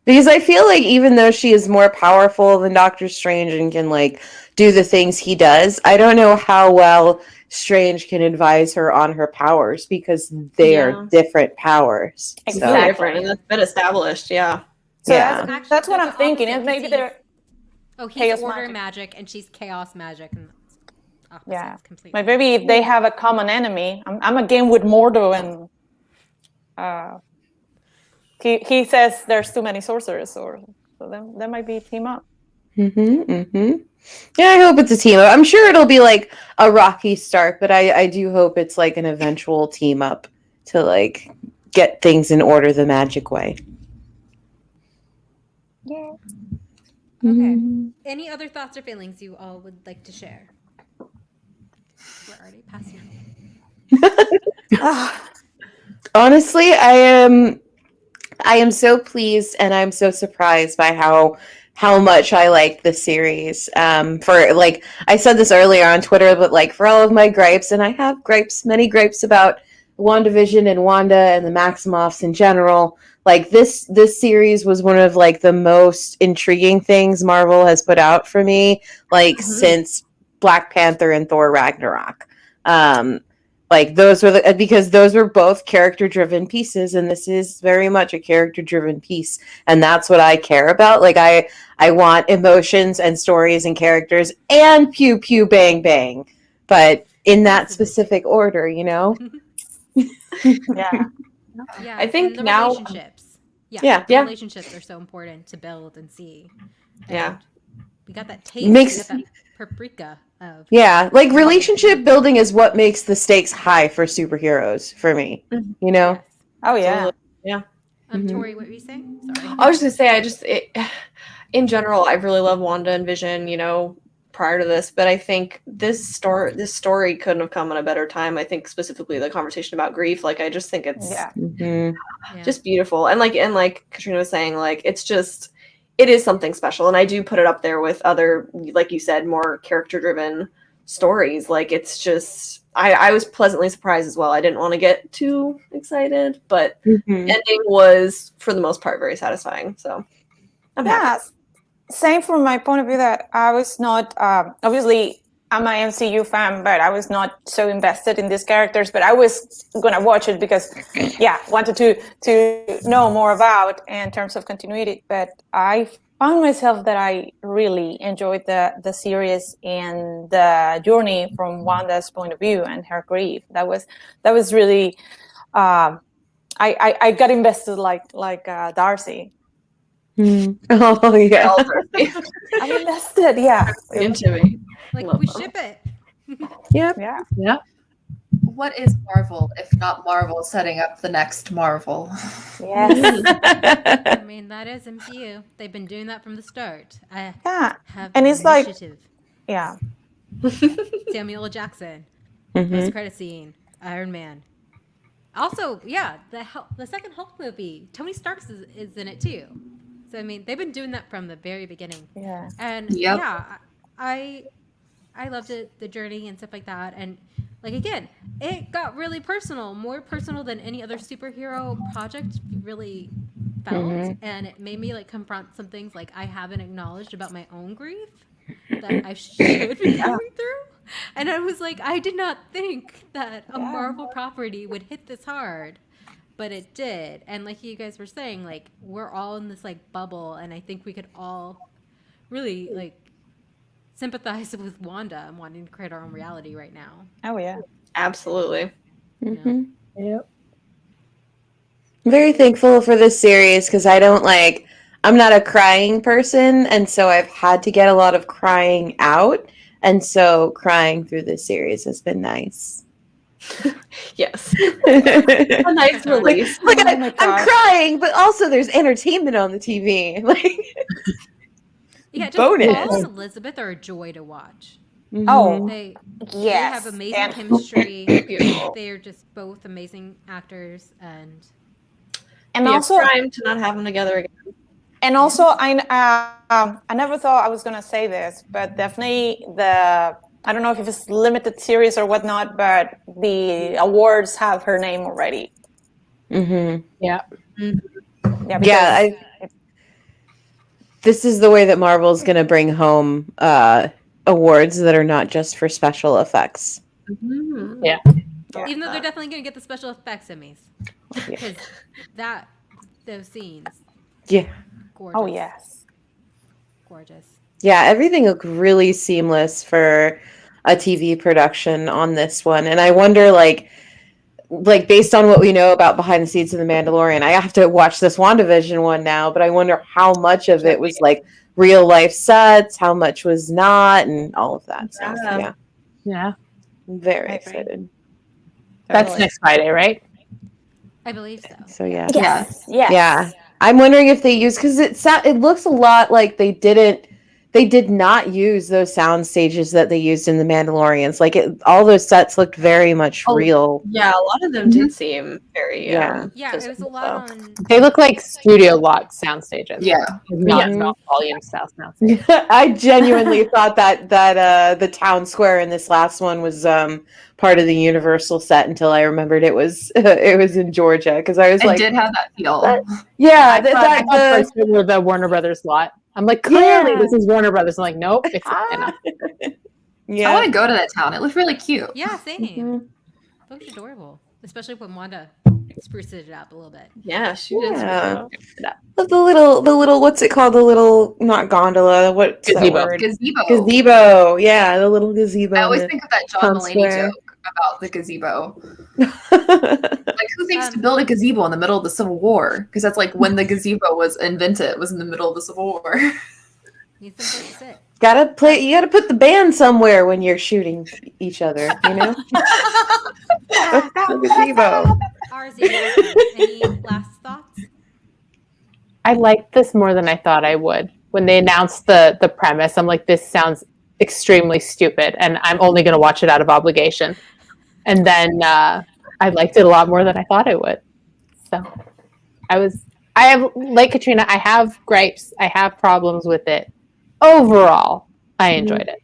Because I feel like even though she is more powerful than Doctor Strange and can like do the things he does, I don't know how well Strange can advise her on her powers because they are different powers. It's So, really different, and that's been established. Yeah. So Yeah. that's what They're I'm thinking. opposite, And maybe 'cause they're Oh, he's Chaos order magic. magic and she's chaos magic. And opposites Yeah. completely. maybe if they have a common enemy. I'm a game with Mordo and he says there's too many sorcerers, so then that might be team up. Yeah, I hope it's a team up. I'm sure it'll be like a rocky start, but I do hope it's like an eventual team up to like get things in order the magic way. Yeah. Okay. Any other thoughts or feelings you all would like to share? We're already past now. Honestly, I am so pleased and I'm so surprised by how much I like the series. For like I said this earlier on Twitter, but like for all of my gripes, and I have many gripes about WandaVision and Wanda and the Maximoffs in general. Like this series was one of like the most intriguing things Marvel has put out for me, like since Black Panther and Thor Ragnarok. Like those were because those were both character driven pieces, and this is very much a character driven piece, and that's what I care about. Like I want emotions and stories and characters and pew pew bang bang, but in that specific order, you know. Yeah. Yeah, I think and the now- relationships. Yeah. The relationships are so important to build and see. Yeah. And we got that taste. Makes- We got that paprika of. Yeah, like relationship building is what makes the stakes high for superheroes for me. You know. Yes. Oh yeah. Mhm. Tori, what were you saying? Sorry. I was just gonna say, in general, I really love Wanda and Vision. You know, prior to this, but I think this story couldn't have come at a better time. I think specifically the conversation about grief. Like, I just think it's Yeah. Mhm. Yeah. just beautiful, and like Katrina was saying, like it is something special, and I do put it up there with other, like you said, more character driven stories. Like, it's just I was pleasantly surprised as well. I didn't want to get too excited, but Mhm. ending was for the most part very satisfying. So I'm happy. Yeah, same from my point of view that I was not obviously I'm an MCU fan, but I was not so invested in these characters. But I was gonna watch it because, wanted to know more about in terms of continuity. But I found myself that I really enjoyed the series and the journey from Wanda's point of view and her grief. That was really I got invested like Darcy. Mhm. Oh yeah. I'm invested, yeah. Into me. Like, Love we them. ship it. Yep. Yeah. Yep. What is Marvel if not Marvel setting up the next Marvel? Yes. I mean, that is MCU. They've been doing that from the start. I Yeah. have And it's like- initiative. Yeah. Samuel L. Jackson, Mhm. post credit scene, Iron Man. Also, yeah, the second Hulk movie, Tony Stark is in it too. So I mean, they've been doing that from the very beginning. Yeah. And Yep. yeah, I loved it, the journey and stuff like that. And like, again, it got really personal, more personal than any other superhero project really felt. Mhm. And it made me like confront some things like I haven't acknowledged about my own grief that I should be going through. And I was like, I did not think that a Marvel property would hit this hard, but it did. And like you guys were saying, like, we're all in this like bubble, and I think we could all really like sympathize with Wanda and wanting to create our own reality right now. Oh yeah. Absolutely. Mhm. Yep. I'm very thankful for this series because I'm not a crying person, and so I've had to get a lot of crying out, and so crying through this series has been nice. Yes. A nice release. Like Oh my I'm gosh. crying, but also there's entertainment on the TV. Like, Yeah, just Bonus. Paul and Elizabeth are a joy to watch. Oh, They yes. have amazing And- chemistry. Beautiful. They are just both amazing actors, and And Be a also, crime to not have them together again. I never thought I was gonna say this, but definitely I don't know if it's limited series or whatnot, but the awards have her name already. mhm. Yeah. Yeah. Yeah, because- this is the way that Marvel's going to bring home awards that are not just for special effects. Yeah. even though they're definitely going to get the special effects Emmys, because those scenes, Yeah. gorgeous. Oh yes. Gorgeous. Yeah, everything looked really seamless for a TV production on this one. And I wonder, like based on what we know about behind the scenes of The Mandalorian, I have to watch this WandaVision one now, but I wonder how much of it was like real life sets, how much was not, and all of that. So, yeah, Yeah. I'm very I agree. excited. That's Totally. next Friday, right? I believe so. So, yeah. Yes. Yes. Yeah. I'm wondering if they use, because it looks a lot like they did not use those sound stages that they used in The Mandalorians. Like all those sets looked very much real. Yeah, a lot of them did seem very Yeah. Yeah, it was a lot on. They look like studio lot sound stages. Yeah. Not volume style sound stages. I genuinely thought that the town square in this last one was part of the Universal set until I remembered it was in Georgia, because I was It like, did have that feel. yeah, I thought first it was the Warner Brothers lot. I'm like, clearly this is Warner Brothers. I'm like, nope, it's Atlanta. I want to go to that town. It looked really cute. Yeah, same. Mhm. looks adorable, especially when Wanda spruces it up a little bit. Yeah, she did. Yeah. The little, what's it called? The little, not gondola. What's that Gazebo. word? Gazebo. Gazebo. Yeah, the little gazebo. I in always the think of that John town Mulaney square. joke about the gazebo. square. Like, who thinks to build a gazebo in the middle of the Civil War? Because that's like when the gazebo was invented, was in the middle of the Civil War. Need some place to sit. You gotta put the band somewhere when you're shooting each other, you know? Gazebo. RZ, any last thoughts? I liked this more than I thought I would. When they announced the premise, I'm like, this sounds extremely stupid, and I'm only going to watch it out of obligation. And then I liked it a lot more than I thought I would. So like Katrina, I have gripes. I have problems with it. Overall, I enjoyed it.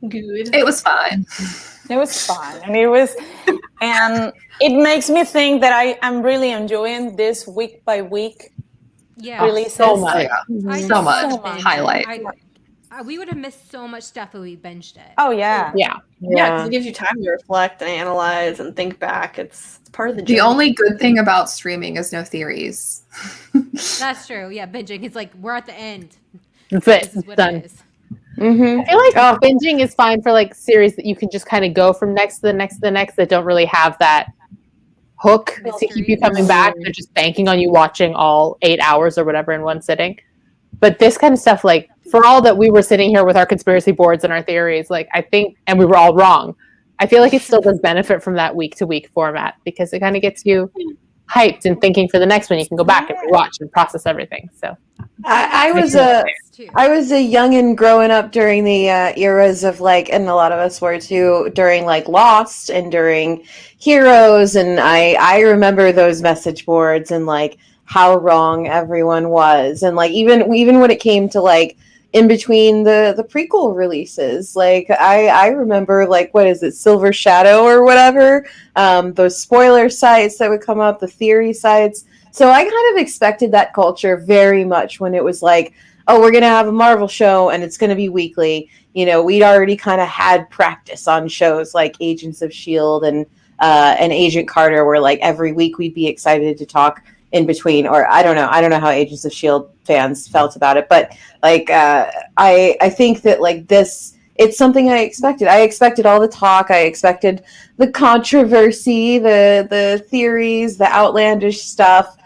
Good. It was fine. It was fun, and it makes me think that I am really enjoying this week by week Yeah. releases. So much. I So just much. love binge. Highlight. We would have missed so much stuff if we binged it. Oh yeah, Yeah. Yeah, because it gives you time to reflect and analyze and think back. It's part of the journey. The only good thing about streaming is no theories. That's true. Yeah, binging. It's like we're at the end. That's This it. is what Done. it is. Mm-hmm. I feel like binging is fine for like series that you can just kind of go from next to the next to the next that don't really have that hook to keep you coming back. They're just banking on you watching all 8 hours or whatever in one sitting. But this kind of stuff, like for all that we were sitting here with our conspiracy boards and our theories, like I think, and we were all wrong. I feel like it still does benefit from that week to week format because it kind of gets you hyped and thinking for the next one. You can go back and rewatch and process everything. So I was a youngin' growing up during the eras of like, and a lot of us were too, during like Lost and during Heroes, and I remember those message boards and like how wrong everyone was, and like even when it came to like in between the prequel releases, like I remember like, what is it, Silver Shadow or whatever, those spoiler sites that would come up, the theory sites. So I kind of expected that culture very much when it was like, oh, we're going to have a Marvel show and it's going to be weekly. You know, we'd already kind of had practice on shows like Agents of S.H.I.E.L.D. and Agent Carter, where like every week we'd be excited to talk in between. Or I don't know how Agents of S.H.I.E.L.D. fans felt about it. But like, I think that like this, it's something I expected. I expected all the talk. I expected the controversy, the theories, the outlandish stuff.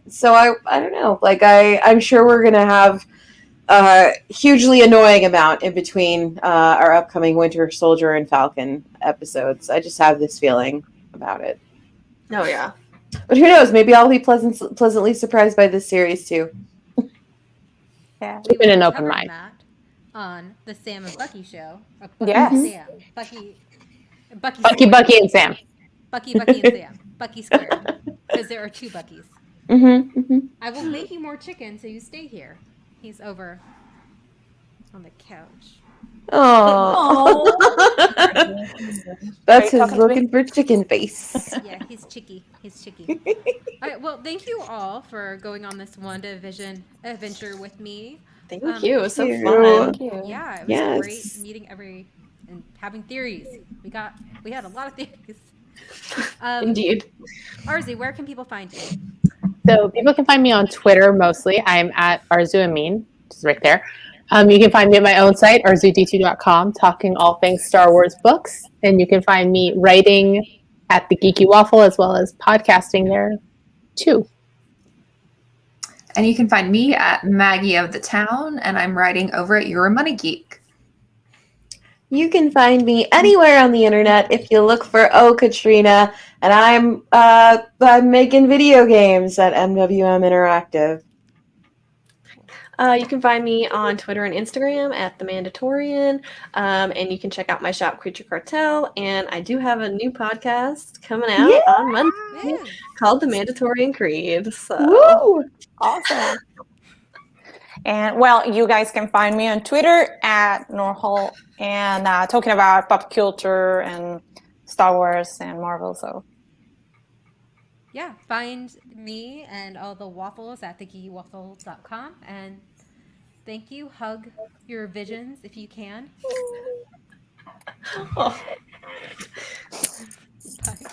So I don't know. Like I'm sure we're gonna have a hugely annoying amount in between our upcoming Winter Soldier and Falcon episodes. I just have this feeling about it. Oh yeah. But who knows? Maybe I'll be pleasantly surprised by this series too. yeah. We Keeping an will open cover mind. that on the Sam and Bucky show. Or Bucky Yes. and Sam. Bucky Bucky, and Sam. Bucky and Sam. Bucky squared. Because there are two Buckys. Mm-hmm, mm-hmm. I will make you more chicken so you stay here. He's over on the couch. Oh, that's his talking to looking for chicken face. Yeah, he's chicky. He's chicky. All right, well, thank you all for going on this WandaVision adventure with me. Thank you. It was so Thank you. fun. Thank you. Yeah, it was Yes. great meeting and having theories. We had a lot of theories. Indeed. Arzu, where can people find you? So people can find me on Twitter mostly. I'm at Arzu Amin, which is right there. You can find me at my own site, arzud2.com, talking all things Star Wars books. And you can find me writing at the Geeky Waffle as well as podcasting there too. And you can find me at Maggie of the Town, and I'm writing over at You're a Money Geek. You can find me anywhere on the internet if you look for Katrina, and I'm making video games at MWM Interactive. You can find me on Twitter and Instagram at The Mandatorian, and you can check out my shop, Creature Cartel, and I do have a new podcast coming out on Monday Yeah. called The Mandatorian Creed. So. Woo! Awesome. And well, you guys can find me on Twitter at Norhol and talking about pop culture and Star Wars and Marvel. So Yeah, find me and all the waffles at thegeekywaffle.com. And thank you. Hug your visions if you can. Oh.